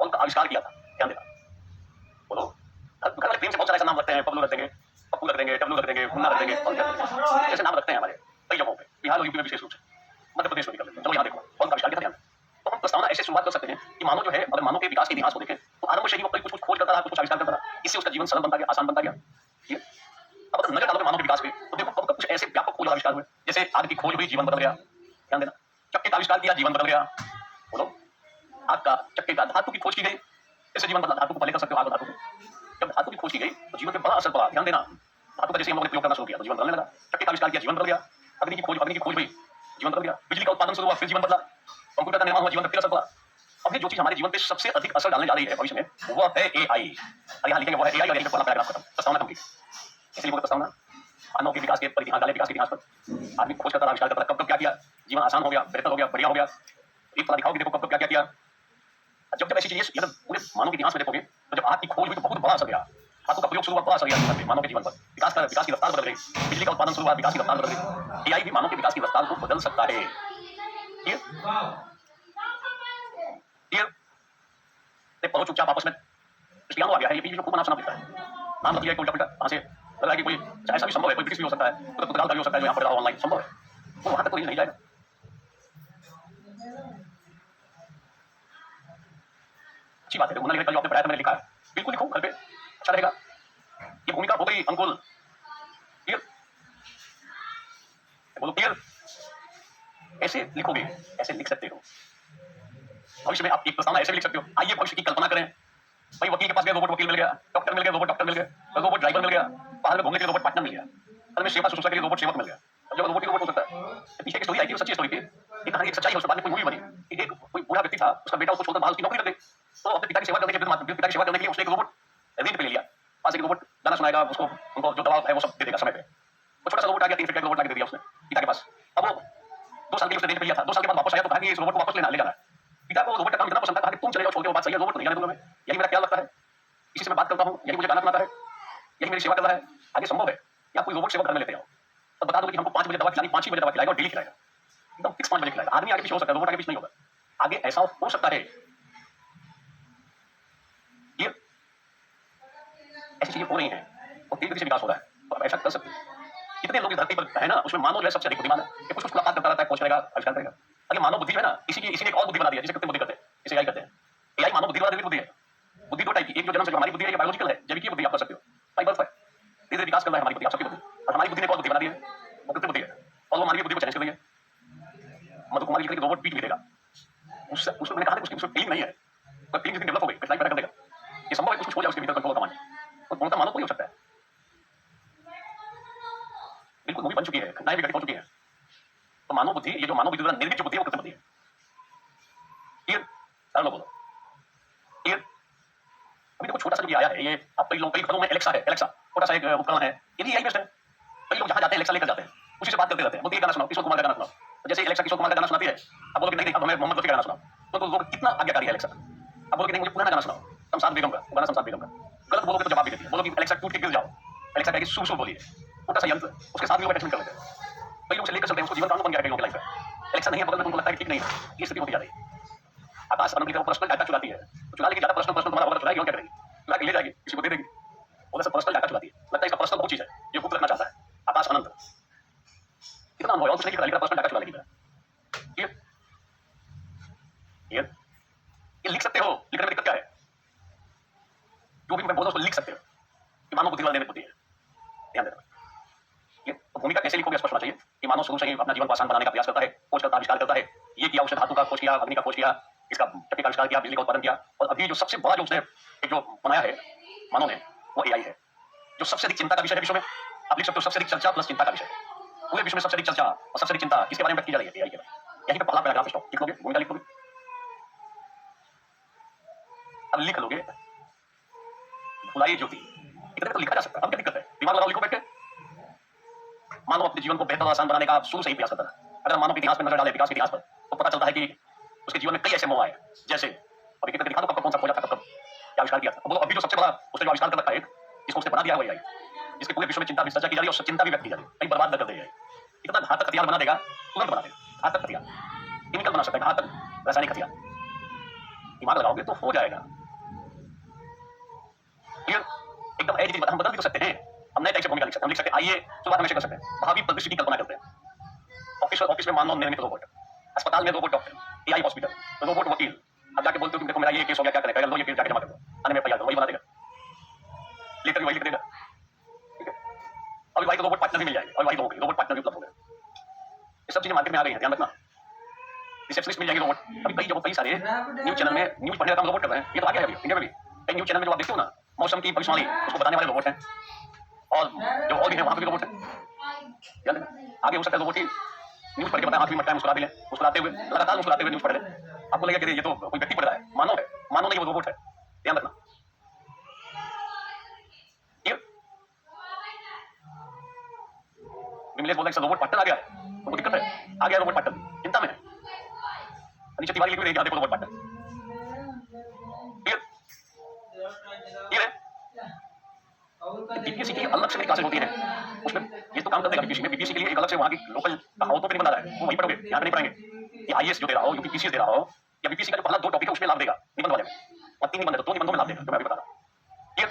A: बल्ब का आविष्कार किया था, ध्यान देना। बोलो। घर वाले प्रेम से बहुत सारे ऐसे नाम रखते हैं, पप्पू रख देंगे, पप्पू रख देंगे, डब्लू रख देंगे, मुन्ना रख देंगे, जैसे नाम रखते हैं हमारे कई जगहों पे, बिहार और यूपी में विशेष रूप से, मध्य प्रदेश में भी कर लेते हैं। चलो यहाँ देखो बल्ब का आविष्कार किया था, ध्यान। तो हम प्रस्तावना ऐसे शुरुआत कर सकते हैं कि मानव जो है, अगर मानव के विकास के इतिहास को देखें तो आरंभ से ही वो कुछ कुछ खोज करता रहा, कुछ आविष्कार करता रहा। इससे उसका जीवन सरल बनता गया, आसान बनता गया। ठीक है। अब अगर नजर डालोगे मानव के विकास पे तो देखो कब कब कुछ ऐसे व्यापक खोज और आविष्कार हुए। जैसे आग की खोज हुई, जीवन बदल गया। ध्यान देना। चक्के का आविष्कार किया, जीवन बदल गया। बोलो। आग का, चक्के का, धातु की खोज की गई, इससे जीवन बदला। धातु को पहले कर सकते हो, आग धातु को। जब धातु की खोज की गई तो जीवन पे बड़ा असर पड़ा। ध्यान देना। धातु का जैसे हम लोगों ने प्रयोग करना शुरू किया तो जीवन बदलने लगा। चक्के का आविष्कार किया, जीवन बदल गया। अग्नि की खोज हुई, जीवन बदल गया। बिजली का उत्पादन शुरू हुआ, फिर जीवन बदला। कंप्यूटर का निर्माण हुआ, जीवन पे फिर असर पड़ा। अब ये जो चीज हमारे जीवन पे सबसे अधिक असर डालने जा रही है भविष्य में, वह है एआई। और यहाँ लिखेंगे वो है एआई, और यहीं पे पहला पैराग्राफ खत्म, प्रस्तावना कंप्लीट। इसलिए बोलते प्रस्तावना मानव के विकास के इतिहास डाले, विकास के इतिहास पर आदमी खोज करता रहा, आविष्कार करता रहा, कब कब क्या किया, जीवन आसान हो गया, बेहतर हो गया, बढ़िया हो गया। एक तरह दिखाओ कि देखो कब कब क्या क्या किया। जब जब ऐसी चीजें पूरे मानव के इतिहास में देखोगे तो जब आग की खोज हुई तो बहुत बड़ा असर गया। हाथों का प्रयोग शुरू हुआ, बड़ा असर गया मानव के जीवन पर। विकास की रफ्तार बदल गई। बिजली का उत्पादन शुरू हुआ, विकास की रफ्तार बदल गई। एआई भी मानव के विकास की रफ्तार को बदल सकता है। पढ़ो चुपचाप आपस में। क्रिस्टियानो आ गया है, ये बीच में खूब नाम दिखता है। नाम रख लिया उल्टा पुल्टा, कहाँ से लग रहा है कि कोई ऐसा भी संभव है, कोई ब्रिटिश भी हो सकता है, पुर्तगाल का भी हो सकता है, जो यहाँ पढ़ रहा ऑनलाइन संभव है। वो वहां तक तो नहीं जाएगा। अच्छी बात है। मुन्ना लिखा जो आपने पढ़ाया था, मैंने लिखा है, बिल्कुल लिखो घर पे, अच्छा रहेगा। ये भूमिका हो गई अंकुल। क्लियर? बोलो क्लियर? ऐसे लिखोगे, ऐसे लिख सकते हो। भविष्य में आप एक प्रस्तावना ऐसे भी लिख सकते हो। आइए भविष्य की कल्पना करें। भाई वकील के पास गए, रोबोट वकील मिल गया। डॉक्टर मिल गया, रोबोट डॉक्टर मिल गया। रोबोट ड्राइवर मिल गया। बाहर में घूमने के लिए रोबोट पार्टनर मिल गया। घर में सेवा शुश्रूषा के लिए रोबोट सेवक मिल गया। अब जब रोबोट ही रोबोट हो सकता है। पीछे की स्टोरी आई थी, सच्ची स्टोरी थी। एक कहानी, एक सच्चाई है, उसके बाद में कोई मूवी बनी। एक कोई बूढ़ा व्यक्ति था, उसका बेटा उसको छोड़कर बाहर उसकी नौकरी कर दे। तो अपने पिता की सेवा करने के लिए उसने एक रोबोट रेंट पे ले लिया। पास एक रोबोट गाना सुनाएगा उसको, उनको जो दवा है वो सब दे देगा समय पे। वो छोटा सा रोबोट आ गया, 3 फीट का रोबोट ला के दे दिया उसने पिता के पास। अब वो 2 साल के लिए उसने रेंट पे लिया था। 2 साल के बाद वापस आया तो कहा कि इस रोबोट को वापस ले जाना है। पिता को रोबोट का काम इतना पसंद था, कहा कि तुम चले जाओ छोड़ के, वो बात सही है, रोबोट नहीं जाने दूंगा मैं। यही मेरा ख्याल लगता है, इसी से मैं बात करता हूँ, यही मुझे गाना सुनाता है, यही मेरी सेवा कर रहा है। आगे संभव है कि आप कोई रोबोट सेवा घर में लेते हो तो बता दो कि हमको 5 बजे दवा खिलानी, 5 ही बजे दवा खिलाएगा और डेली खिलाएगा, एकदम फिक्स 5 बजे खिलाएगा। आदमी आगे पीछे हो सकता है, रोबोट आगे पीछे नहीं होगा। आगे ऐसा हो सकता है। ये ऐसी चीजें हो रही हैं और तेजी से विकास हो रहा है, तो आप ऐसा कर सकते हो। कितने लोग इस धरती पर है ना, उसमें मानव जो है सबसे अधिक बुद्धिमान है। ये कुछ मुलाकात करता रहता है, खोज करेगा, आविष्कार करेगा। अगर मानव बुद्धि है ना, इसी ने एक और बुद्धि बना दिया, जिसे कृत्रिम बुद्धि करते हैं, इसे एआई कहते हैं। एआई मानव बुद्धि वाली बुद्धि है। बुद्धि 2 टाइप की, एक जो जन्म से हमारी बुद्धि है, ये बायोलॉजिकल है, जैविक बुद्धि आप कर सकते हो, बाय बर्थ है। धीरे विकास कर रहा है हमारी बुद्धि, आप सबकी बुद्धि। और हमारी बुद्धि ने एक और बुद्धि बना दी है, वो कृत्रिम बुद्धि है, और वो मानवीय बुद्धि को चैलेंज कर रही है। मधु कुमारी लिख रही है रोबोट बीट भी देगा। उसमें मैंने कहा था उसकी फीलिंग नहीं है, पर फीलिंग जितनी डेवलप हो गई, कठिनाई पैदा कर देगा। ये संभव है कुछ हो जाए उसके भीतर कंट्रोल का माइंड, तो पूर्णतः मानव कोई हो सकता है। घटनाएं भी घटित हो चुकी हैं। तो मानव बुद्धि, ये जो मानव बुद्धि द्वारा निर्मित जो बुद्धि है वो कृत्रिम बुद्धि है। क्लियर? सारे लोग बोलो क्लियर? अभी देखो छोटा सा जो ये आया है, ये अब कई घरों में एलेक्सा है, एलेक्सा छोटा सा एक उपकरण है, ये भी यही बेस्ट है। कई लोग जहाँ जाते हैं एलेक्सा लेकर जाते हैं, उसी से बात करते रहते हैं, बोलते हैं गाना सुनाओ, किशोर कुमार का गाना सुनाओ। तो जैसे एलेक्सा किशोर कुमार का गाना सुनाती है, अब बोलो कि नहीं अब हमें मोहम्मद रफी का गाना सुनाओ, तो लोग कितना आज्ञाकारी है एलेक्सा। अब बोलो कि नहीं मुझे पुराना गाना सुनाओ, शमशाद बेगम का गाना, शमशाद बेगम का। गलत बोलोगे तो जवाब भी देती है, बोलो कि एलेक्सा टूट के गिर जाओ, एलेक्सा कहेगी शुभ शुभ बोलिए, छोटा सा यंत्र, उसके साथ भी लोग अटैचमेंट कर लेते हैं। कई लोग से लेकर चलते हैं, उसको जीवन कानून बन गया कई लोगों की लाइफ में। एलेक्सा नहीं है बगल में, तुमको लगता है कि ठीक नहीं है, ये स्थिति होती जा रही है। आकाश अनंत की तरफ पर्सनल डाटा चुराती है, तो चुरा लेगी, ज्यादा पर्सनल तुम्हारा होगा, चुराएगी और क्या करेगी, चुरा के ले जाएगी, किसी को दे देगी, बोले सब पर्सनल डाटा चुराती है। लगता है इसका पर्सनल बहुत चीज है, ये गुप्त रखना चाहता है। आकाश अनंत कितना अनुभव है, कुछ नहीं पता, पर्सनल डाटा चुरा लेगी मेरा। ये लिख सकते हो, लिखने में दिक्कत क्या है? जो भी मैं बोल रहा हूं उसको लिख सकते हो, कि मानव बुद्धि वाला निर्मित बुद्धि है। ध्यान देना। ये तो भूमिका कैसे लिखोगे स्पष्ट होना चाहिए कि मानव शुरू से ही अपना जीवन को आसान बनाने का प्रयास करता है, खोज करता है, आविष्कार करता है। ये किया, उसने धातु का खोज किया, अग्नि का खोज किया, इसका चक्की का आविष्कार किया, बिजली का उत्पादन किया, और अभी जो सबसे बड़ा जो उसने एक जो बनाया है मानव ने, वो एआई है, जो सबसे अधिक चिंता का विषय है विश्व में। आप लिख सकते हो सबसे अधिक चर्चा प्लस चिंता का विषय, पूरे विश्व में सबसे अधिक चर्चा और सबसे अधिक चिंता किसके बारे में की जा रही है? एआई के बारे में। यहीं पे पहला पैराग्राफ स्टॉप लिख लोगे, भूमिका लिख लोगे, अब लिख लोगे भुलाई ज्योति, इतने तो लिखा जा सकता है। अब क्या दिक्कत है? दिमाग लगाओ, लिखो बैठ के। मानव अपने जीवन को बेहतर और आसान बनाने का शुरू से ही प्रयास करता है। अगर मानव के इतिहास पर नजर डाले, विकास के इतिहास पर, तो पता चलता है कि उसके जीवन में कई ऐसे मोह आए, जैसे अभी एक दिखा दो कब कौन सा खोजा था, कब क्या आविष्कार किया था। बोलो अभी जो सबसे बड़ा उसने जो आविष्कार कर रखा है, जिसको उसने बना दिया है, जिसके पूरे विश्व में चिंता भी चर्चा की जा रही है और चिंता भी व्यक्त की जा रही है, कहीं बर्बाद न कर दे। इतना घातक हथियार बना देगा, तुरंत बना देगा घातक हथियार, केमिकल बना सकता है, घातक रासायनिक हथियार। दिमाग लगाओगे तो हो जाएगा। एकदम एज हम बदल भी तो सकते हैं, हम नए टाइप से भूमिका लिख सकते हैं, हम लिख सकते हैं आइए शुरुआत हम ऐसे कर सकते हैं, भावी परिदृश्य की कल्पना करते हैं। ऑफिस में मानव निर्मित रोबोट, अस्पताल में robot doctor, AI hospital, robot वकील। अब जाके बोलते हो कि देखो मेरा ये केस हो गया, क्या करें, लो ये केस जाके जमा कर दो, आने में एफआईआर वही बना देगा, लेकर वही लिख देगा। ठीक है, अभी भाई को रोबोट पार्टनर भी मिल जाएंगे, और भाई रोबोट पार्टनर भी उपलब्ध हो गए। ये सब चीजें मार्केट में आ गई हैं, ध्यान रखना। रिसेप्शनिस्ट मिल जाएगी रोबोट। अभी कई जगह कई सारे न्यूज चैनल में न्यूज पढ़ने का काम रोबोट कर रहे हैं, ये तो आ गया है अभी इंडिया में भी। कई न्यूज चैनल में जो आप देखते हो ना, मौसम की भविष्यवाणी उसको बताने वाले रोबोट हैं, और जो और भी है वहां पे भी रोबोट है। आगे हो सकता है रोबोट ही न्यूज पढ़ के बताए, आंख भी मटका है, मुस्कुरा भी लें, मुस्कुराते हुए लगातार मुस्कुराते हुए न्यूज पढ़ लें, आपको लगेगा कि ये तो कोई व्यक्ति पढ़ रहा है, मानव है, मानव नहीं वो रोबोट है। ध्यान रखना। मिलेश बोल रहा है रोबोट पार्टनर आ गया है, तो दिक्कत है, आ गया रोबोट पार्टनर, चिंता में है। नीचे तिवारी लिख भी देखो रोबोट पार्टनर। क्लियर है? बीपीएससी की अलग से क्लासेस होती है, उसमें ये तो काम करते हैं। बीपीएससी में, बीपीएससी के लिए एक अलग से वहाँ की लोकल कहावतों पे नहीं बना रहा है, वो वहीं पढ़ोगे, यहाँ पे नहीं पढ़ेंगे। ये आईएएस जो दे रहा हो, यूपीपीसीएस दे रहा हो, या बीपीएससी का जो पहला 2 टॉपिक है उसमें लाभ देगा निबंध वाले में, और 3 निबंध है, 2 निबंधों में लाभ देगा, जो मैं अभी बता रहा हूँ। क्लियर?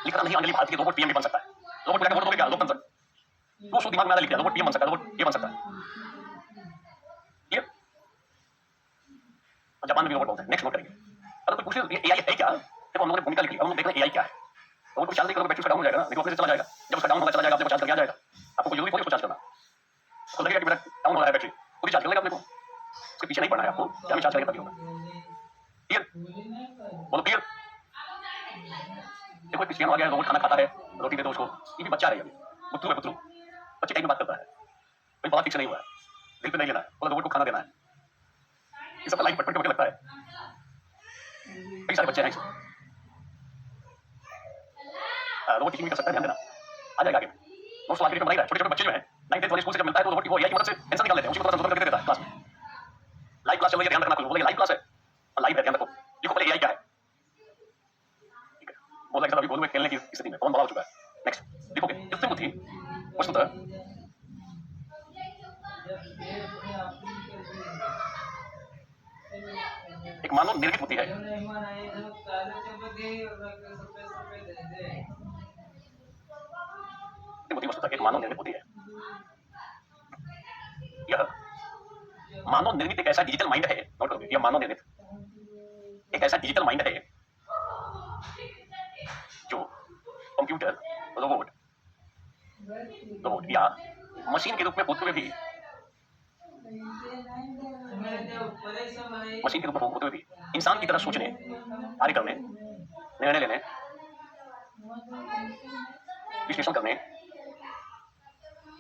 A: लिखना नहीं, अंजलि भारत की रोबोट पीएम भी बन सकता है। रोबोट को वोट दोगे क्या? लोकतंत्र 200 दिमाग में लिख लिया, रोबोट पीएम बन सकता है, रोबोट ये बन सकता है। क्लियर? जापान में भी रोबोट बोलते हैं, नेक्स्ट नोट करेंगे। अगर कोई पूछे एआई है क्या, देखो हम लोगों ने भूमिका लिख ली, हम लोग देख रहे हैं एआई क्या है। रोबोट को चार्ज देकर बैटरी डाउन हो जाएगा, देखो अपने से चला जाएगा, जब उसका डाउन होगा चला जाएगा, आपको चार्ज करके आ जाएगा। आपको कोई जरूरी नहीं उसको चार्ज करना, तो लगेगा कि मेरा डाउन हो रहा है बैटरी, पूरी चार्ज कर लेगा अपने को, उसके पीछे नहीं पड़ना है आपको, क्या चार्ज करेगा तभी होगा। क्लियर? बोलो क्लियर? देखो किसी आ गया, रोबोट खाना खाता है, रोटी दे दो उसको, ये भी बच्चा है, अभी बुद्धू है, बुद्धू बच्चे टाइप में बात करता है, कोई बड़ा फिक्स नहीं हुआ है, दिल पे नहीं लेना है, बोला रोबोट को खाना देना है। ये सब लाइफ पटपट के लगता है, कई सारे बच्चे हैं इसमें। रोबोट टीचिंग भी कर सकता है, ध्यान देना, आ जाएगा आगे। नोट्स आगे बनाई रहा है, छोटे-छोटे बच्चे जो हैं 9th वाले स्कूल से जब मिलता है तो रोबोट की वो एआई की मदद से आंसर निकाल लेते हैं, उसी को थोड़ा संशोधन करके दे देता है क्लास में। लाइव क्लास चल रही है, ध्यान रखना, कोई बोले लाइव क्लास है, लाइव है, ध्यान रखो। लिखो पहले एआई क्या है, ठीक है। बोला कि अभी गोलू में खेलने की स्थिति में कौन बड़ा हो चुका है। नेक्स्ट लिखोगे कृत्रिम बुद्धि वस्तुतः एक मानव निर्मित बुद्धि है। बुद्धि वस्तुतः एक मानव निर्मित बुद्धि है। यह मानव निर्मित एक ऐसा डिजिटल माइंड है, नोट करोगे, यह मानव निर्मित एक ऐसा डिजिटल माइंड है जो कंप्यूटर, रोबोट या मशीन के रूप में होते हुए भी मशीन के रूप में होते हुए भी इंसान की तरह सोचने, कार्य करने, निर्णय लेने, विश्लेषण करने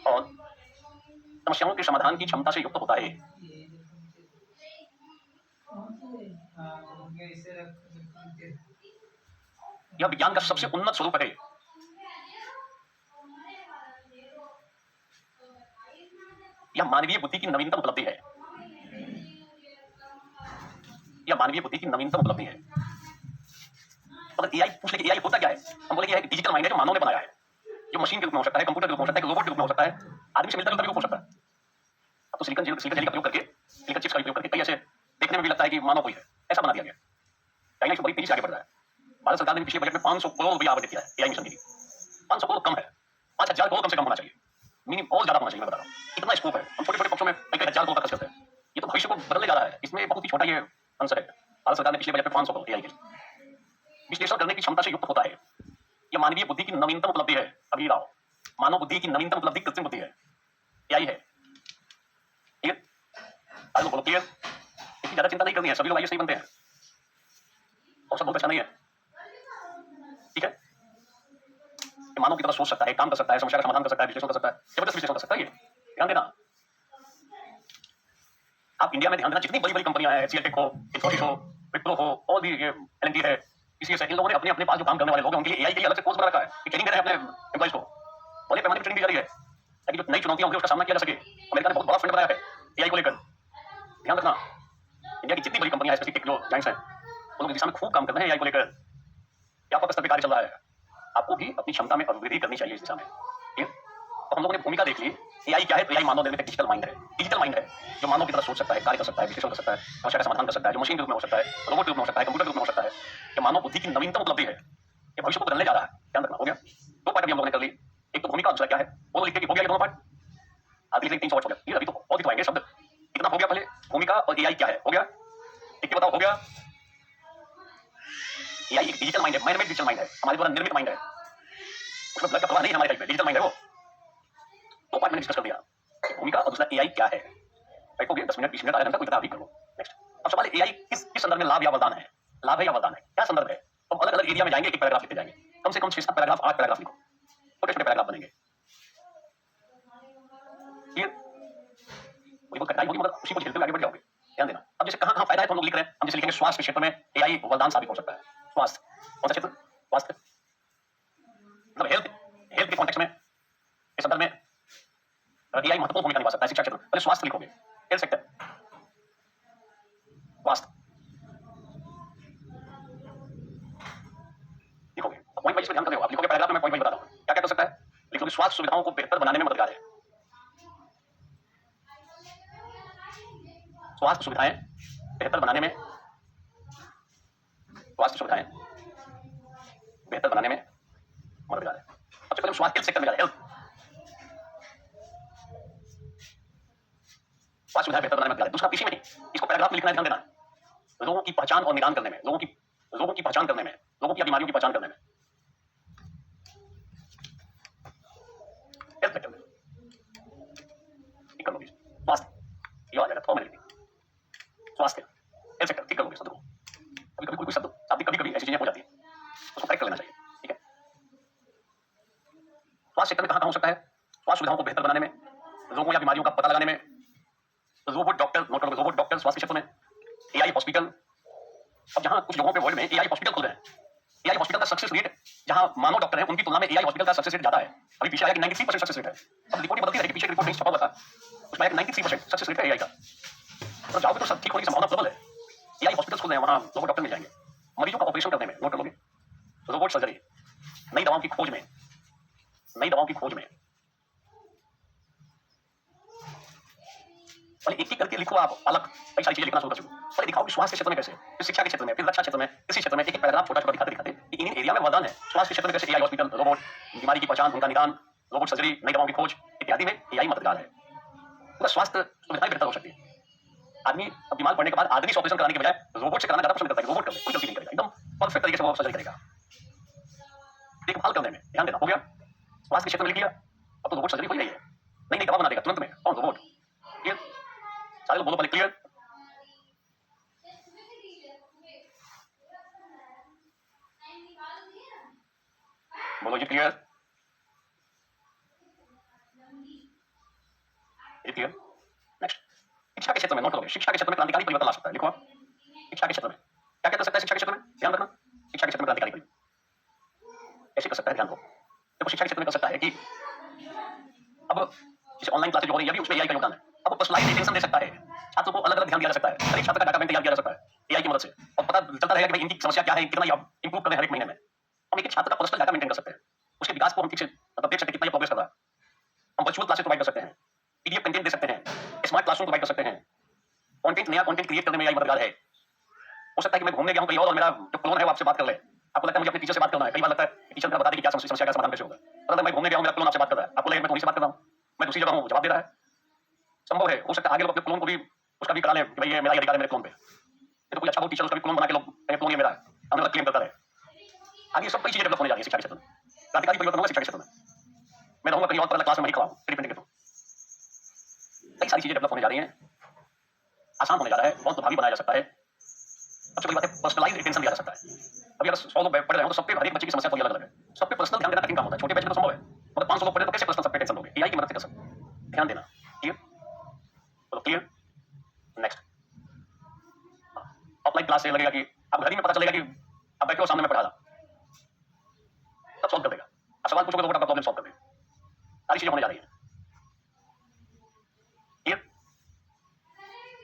A: और समस्याओं के समाधान की क्षमता से युक्त होता है। यह विज्ञान का सबसे उन्नत स्वरूप है। यह मानवीय बुद्धि की नवीनतम उपलब्धि है। यह मानवीय बुद्धि की नवीनतम उपलब्धि है। अगर एआई पूछ ले कि एआई होता क्या है, हम बोले कि यह एक डिजिटल माइंड है जो मानव ने बनाया है, जो मशीन के रूप में हो सकता है, कंप्यूटर के रूप में हो सकता है, रोबोट के रूप में हो सकता है, आदमी से मिलता जुलता भी रूप हो सकता है। अब तो सिलिकॉन जेली का प्रयोग करके, सिलिकॉन चिप्स का उपयोग करके कई ऐसे देखने में भी लगता है कि मानव कोई है, ऐसा बना दिया गया। चाइना इसमें बड़ी तेजी से आगे बढ़ रहा है। भारत सरकार ने पिछले बजट में 500 करोड़ रुपया आवंटित किया है एआई मिशन के लिए। 500 करोड़ कम है, 5000 करोड़ कम से कम होना चाहिए, मिनिमम और ज्यादा होना चाहिए। मैं बता रहा हूँ इतना स्कोप है। हम छोटे छोटे पक्षों में कई हजार करोड़ का खर्च करते हैं। ये तो भविष्य को बदलने जा रहा है। इसमें बहुत ही छोटा ये आंसर है। भारत सरकार ने पिछले बजट में 500 करोड़ एआई के लिए विश्लेषण करने की क्षमता से युक्त होता है। यह मानवीय बुद्धि की नवीनतम उपलब्धि है। अभी राव, मानव बुद्धि की नवीनतम उपलब्धि कृत्रिम बुद्धि है, एआई है। क्लियर? आज बोलो क्लियर? इतनी ज्यादा चिंता नहीं करनी है, सभी लोग आईएएस नहीं बनते हैं और सब बहुत अच्छा नहीं है। ठीक है, ये मानव की तरह सोच सकता है, काम कर सकता है, समस्या का समाधान कर सकता है, विश्लेषण कर सकता है, जबरदस्त विश्लेषण कर सकता है। ये ध्यान देना। आप इंडिया में ध्यान देना, जितनी बड़ी बड़ी कंपनियां हैं, एचसीएल टेक हो, इन्फोसिस हो, विप्रो हो, और भी ये एलएनटी है, टीसीएस है, इन लोगों ने अपने अपने पास जो काम करने वाले लोग हैं उनके लिए एआई के लिए अलग से कोर्स बना रखा है। ये ट्रेनिंग दे रहे हैं अपने एम्प्लॉइज को, बड़े पैमाने पर ट्रेनिंग दी जा रही है ताकि जो नई चुनौतियां होंगी उसका सामना किया जा सके। अमेरिका ने बहुत बड़ा फंड बनाया है एआई को लेकर। ध्यान रखना, इंडिया की जितनी बड़ी कंपनियां, स्पेसिफिक टेक जो जाइंट्स हैं, वो लोग इस दिशा में खूब काम कर रहे हैं एआई को लेकर। व्यापक स्तर पर कार्य चल रहा है। आपको भी अपनी क्षमता में अभिवृद्धि करनी चाहिए इस दिशा में। ठीक है? तो हम लोगों ने भूमिका देख ली। एआई क्या है? तो एआई मानव निर्मित एक डिजिटल माइंड है। डिजिटल माइंड है जो मानव की तरह सोच सकता है, कार्य कर सकता है, विश्लेषण कर सकता है, समस्या का समाधान कर सकता है, जो मशीन के रूप में हो सकता है, रोबोट के रूप में हो सकता है, कंप्यूटर के रूप में हो सकता है। ये मानव बुद्धि की नवीनतम उपलब्धि है। ये भविष्य को बदलने जा रहा है। ध्यान रखना। हो गया? 2 पार्ट अभी हम लोगों ने कर ली। एक तो भूमिका, दूसरा क्या है वो लिख के हो गया। ये दोनों पार्ट आगे लिखने 300 वर्ड हो गया। ये अभी तो और भी तो आएंगे शब्द। इतना हो गया पहले, भूमिका और एआई क्या है। हो गया? लिख के बताओ। हो गया? एआई एक डिजिटल माइंड है, मैन मेड डिजिटल माइंड है, हमारे द्वारा निर्मित माइंड है। उसमें ब्लड का प्रवाह नहीं है हमारे टाइप में, डिजिटल माइंड है वो। 2 पार्ट मैंने डिस्कस कर दिया, भूमिका और दूसरा एआई क्या है। राइट? हो गया? 10 मिनट 20 मिनट आधा घंटा कोई तरह अभी कर लो। नेक्स्ट, अब सवाल है एआई किस संदर्भ में लाभ या वरदान है। लाभ है या वरदान है, क्या संदर्भ है। तो अलग अलग एरिया में जाएंगे, एक पैराग्राफ लिखते जाएंगे। कम से कम 6-7 पैराग्राफ, 8 पैराग्राफ लिखो, छोटे छोटे पैराग्राफ बनेंगे। क्लियर? कोई बहुत कठिनाई होगी मगर उसी को झेलते हुए आगे बढ़ जाओगे। ध्यान देना। अब जैसे कहां कहां फायदा है तो हम लोग लिख रहे हैं। हम जैसे लिखेंगे स्वास्थ्य के क्षेत्र में एआई वरदान साबित हो सकता है। स्वास्थ्य कौन सा क्षेत्र? स्वास्थ्य मतलब हेल्थ, हेल्थ के कॉन्टेक्स्ट में, इस संदर्भ में एआई महत्वपूर्ण भूमिका निभा सकता है। शिक्षा क्षेत्र, पहले स्वास्थ्य लिखोगे, हेल्थ सेक्टर, स्वास्थ्य लिखोगे। पॉइंट वाइज पे ध्यान कर रहे हो आप। लिखोगे पैराग्राफ में, मैं पॉइंट वाइज बता रहा हूं क्या क्या कर सकता है। लिखोगे स्वास्थ्य सुविधाओं को बेहतर बनाने में मददगार है। स्वास्थ्य सुविधाएं बेहतर बनाने में, स्वास्थ्य सुविधाएं बेहतर बनाने में मददगार है। सबसे पहले स्वास्थ्य सेक्टर में जा रहे हैं। स्वास्थ्य सुविधाएं बेहतर बनाने में मददगार है। दूसरा इसी में ही इसको पैराग्राफ में लिखना है। ध्यान देना, लोगों की पहचान और निदान करने में, लोगों की पहचान करने में, लोगों की बीमारियों की पहचान करने में, हेल्थ सेक्टर में ठीक कर लोगे। स्वास्थ्य ये आ जाएगा, थोड़ा मैंने लिख दिया। स्वास्थ्य हेल्थ सेक्टर ठीक कर लोगे शब्द को। कभी कभी कोई शब्द शाब्दिक कभी कभी ऐसी चीजें हो जाती है, उसको करेक्ट कर लेना चाहिए। ठीक है? स्वास्थ्य सेक्टर में कहां कहां हो सकता है? स्वास्थ्य सुविधाओं को बेहतर बनाने में, रोगों या बीमारियों का पता लगाने में, रोबोट डॉक्टर, नोट करोगे, रोबोट डॉक्टर स्वास्थ्य क्षेत्र में, एआई हॉस्पिटल। अब जहां कुछ लोगों के वर्ल्ड में एआई हॉस्पिटल खुल रहे हैं, एआई हॉस्पिटल का सक्सेस रेट जहां मानव डॉक्टर है उनकी तुलना में एआई हॉस्पिटल का सक्सेस रेट ज्यादा है। अभी पीछे आया कि 93% सक्सेस रेट है। अब रिपोर्ट बदलती है कि पीछे रिपोर्ट नहीं छपा हुआ था, उसमें आया 93% सक्सेस रेट है एआई का। तो जाओगे तो सब ठीक होने की संभावना प्रबल है। एआई हॉस्पिटल खुल रहे हैं, वहां रोबोट डॉक्टर मिल जाएंगे। मरीजों का ऑपरेशन करने में, नोट कर लोगे, रोबोट सर्जरी, नई दवाओं की खोज में, नई दवाओं की खोज में। पहले एक एक करके लिखो आप, अलग कई सारी चीजें लिखना शुरू कर सकते हो। पहले दिखाओ कि स्वास्थ्य क्षेत्र में कैसे, फिर शिक्षा के क्षेत्र में, फिर रक्षा क्षेत्र में, कृषि क्षेत्र में, एक एक पैराग्राफ छोटा छोटा दिखाते दिखाते कि इन एरिया में वरदान है। स्वास्थ्य क्षेत्र में कैसे एआई हॉस्पिटल, रोबोट, बीमारी की पहचान, उनका निदान, रोबोट सर्जरी, नई दवाओं की खोज इत्यादि में एआई मददगार है। पूरा स्वास्थ्य सुविधाएं बेहतर हो सकती है। आदमी अब बीमार पड़ने के बाद आदमी से ऑपरेशन कराने के बजाय रोबोट से कराना ज्यादा पसंद करता है। रोबोट कर दे, कोई गलती नहीं करेगा, एकदम परफेक्ट तरीके से वो सर्जरी करेगा। देखभाल करने में ध्यान देना। हो गया? स्वास्थ्य के क्षेत्र में लिख लिया। अब तो रोबोट सर्जरी हो ही रही है, नई नई दवा बना देगा तुरंत में। कौन? रोबोट। क्लियर? सारे लोग बोलो पहले क्लियर। बोलो जी क्लियर। क्लियर? नेक्स्ट, शिक्षा के क्षेत्र में नोट करोगे, शिक्षा के क्षेत्र में क्रांतिकारी परिवर्तन ला सकता है। लिखो आप, शिक्षा के क्षेत्र में क्या क्या कर सकता है? शिक्षा के क्षेत्र में ध्यान रखना, शिक्षा के क्षेत्र में क्रांतिकारी परिवर्तन कैसे कर सकता है? ध्यान दो। देखो शिक्षा के क्षेत्र में कर सकता है कि अब जैसे ऑनलाइन क्लासेज हो रही है, अभी उसमें एआई का योगदान है। अब पर्सनलाइज्ड अटेंशन दे सकता है, छात्रों को अलग अलग ध्यान दिया जा सकता है, हर एक छात्र का डाटा बैंक तैयार किया जा सकता है एआई की मदद से, और पता चलता रहेगा कि भाई इनकी समस्या क्या है, कितना इंप्रूव कर रहे हैं हर एक महीने में। हम एक छात्र का पर्सनल डाटा मेंटेन कर सकते हैं, उसके विकास को हम ठीक से मतलब देख सकते हैं कितना ये प्रोग्रेस कर रहा है। हम वर्चुअल क्लासेस प्रोवाइड कर सकते हैं, पीडीएफ कंटेंट दे सकते हैं, स्मार्ट क्लासरूम प्रोवाइड कर सकते हैं, कंटेंट नया कंटेंट क्रिएट करने में एआई मददगार है। हो सकता है कि मैं घूमने गया हूं कहीं और मेरा जो क्लोन है वो आपसे बात कर ले, आपको लगता है मुझे अपने टीचर से बात करना है, कई बार लगता है टीचर का बता दे कि क्या समस्या का समाधान कैसे होगा। तो अगर मैं घूमने गया हूं, मेरा क्लोन आपसे बात कर रहा है, आपको लगेगा मैं उन्हीं से बात कर रहा हूं, मैं दूसरी जगह हूं, जवाब दे रहा है। संभव है, हो सकता है आगे लोग अपने क्लोन को भी उसका भी करा ले कि भाई ये मेरा अधिकार है मेरे क्लोन पे, ये तो कोई अच्छा बहुत टीचर उसका भी क्लोन बना के लोग क्लोन ये मेरा है, हमें क्लेम करता रहे। आगे सब कई चीजें डेवलप होने जा रही है शिक्षा के क्षेत्र में, क्रांतिकारी परिवर्तन होगा शिक्षा के क्षेत्र में। मैं रहूंगा कहीं और पर क्लास में वही खड़ा हूं, के तो कई सारी चीजें डेवलप होने जा रही हैं, आसान होने जा रहा है, बहुत प्रभावी बनाया जा सकता है। सबसे बड़ी बात है पर्सनलाइज्ड अटेंशन दिया जा सकता है। अभी अगर 100 लोग पढ़ रहे हो तो सब पे हर एक बच्चे की समस्या थोड़ी अलग अलग है, सब पे पर्सनल ध्यान देना कठिन काम होता है। छोटे बच्चे तो संभव है, मगर 500 लोग पढ़े तो कैसे पर्सनल सब पे अटेंशन दोगे? एआई की मदद से कर सकते हैं, ध्यान देना। क्लियर? तो क्लियर? नेक्स्ट, ऑफलाइन क्लास से लगेगा कि अब घर ही में पता चलेगा कि अब बैठे हो सामने में पढ़ा रहा, सब सॉल्व कर देगा। अब सवाल पूछोगे तो वो आपका प्रॉब्लम सॉल्व कर देगा। सारी चीजें होने जा रही है। क्लियर?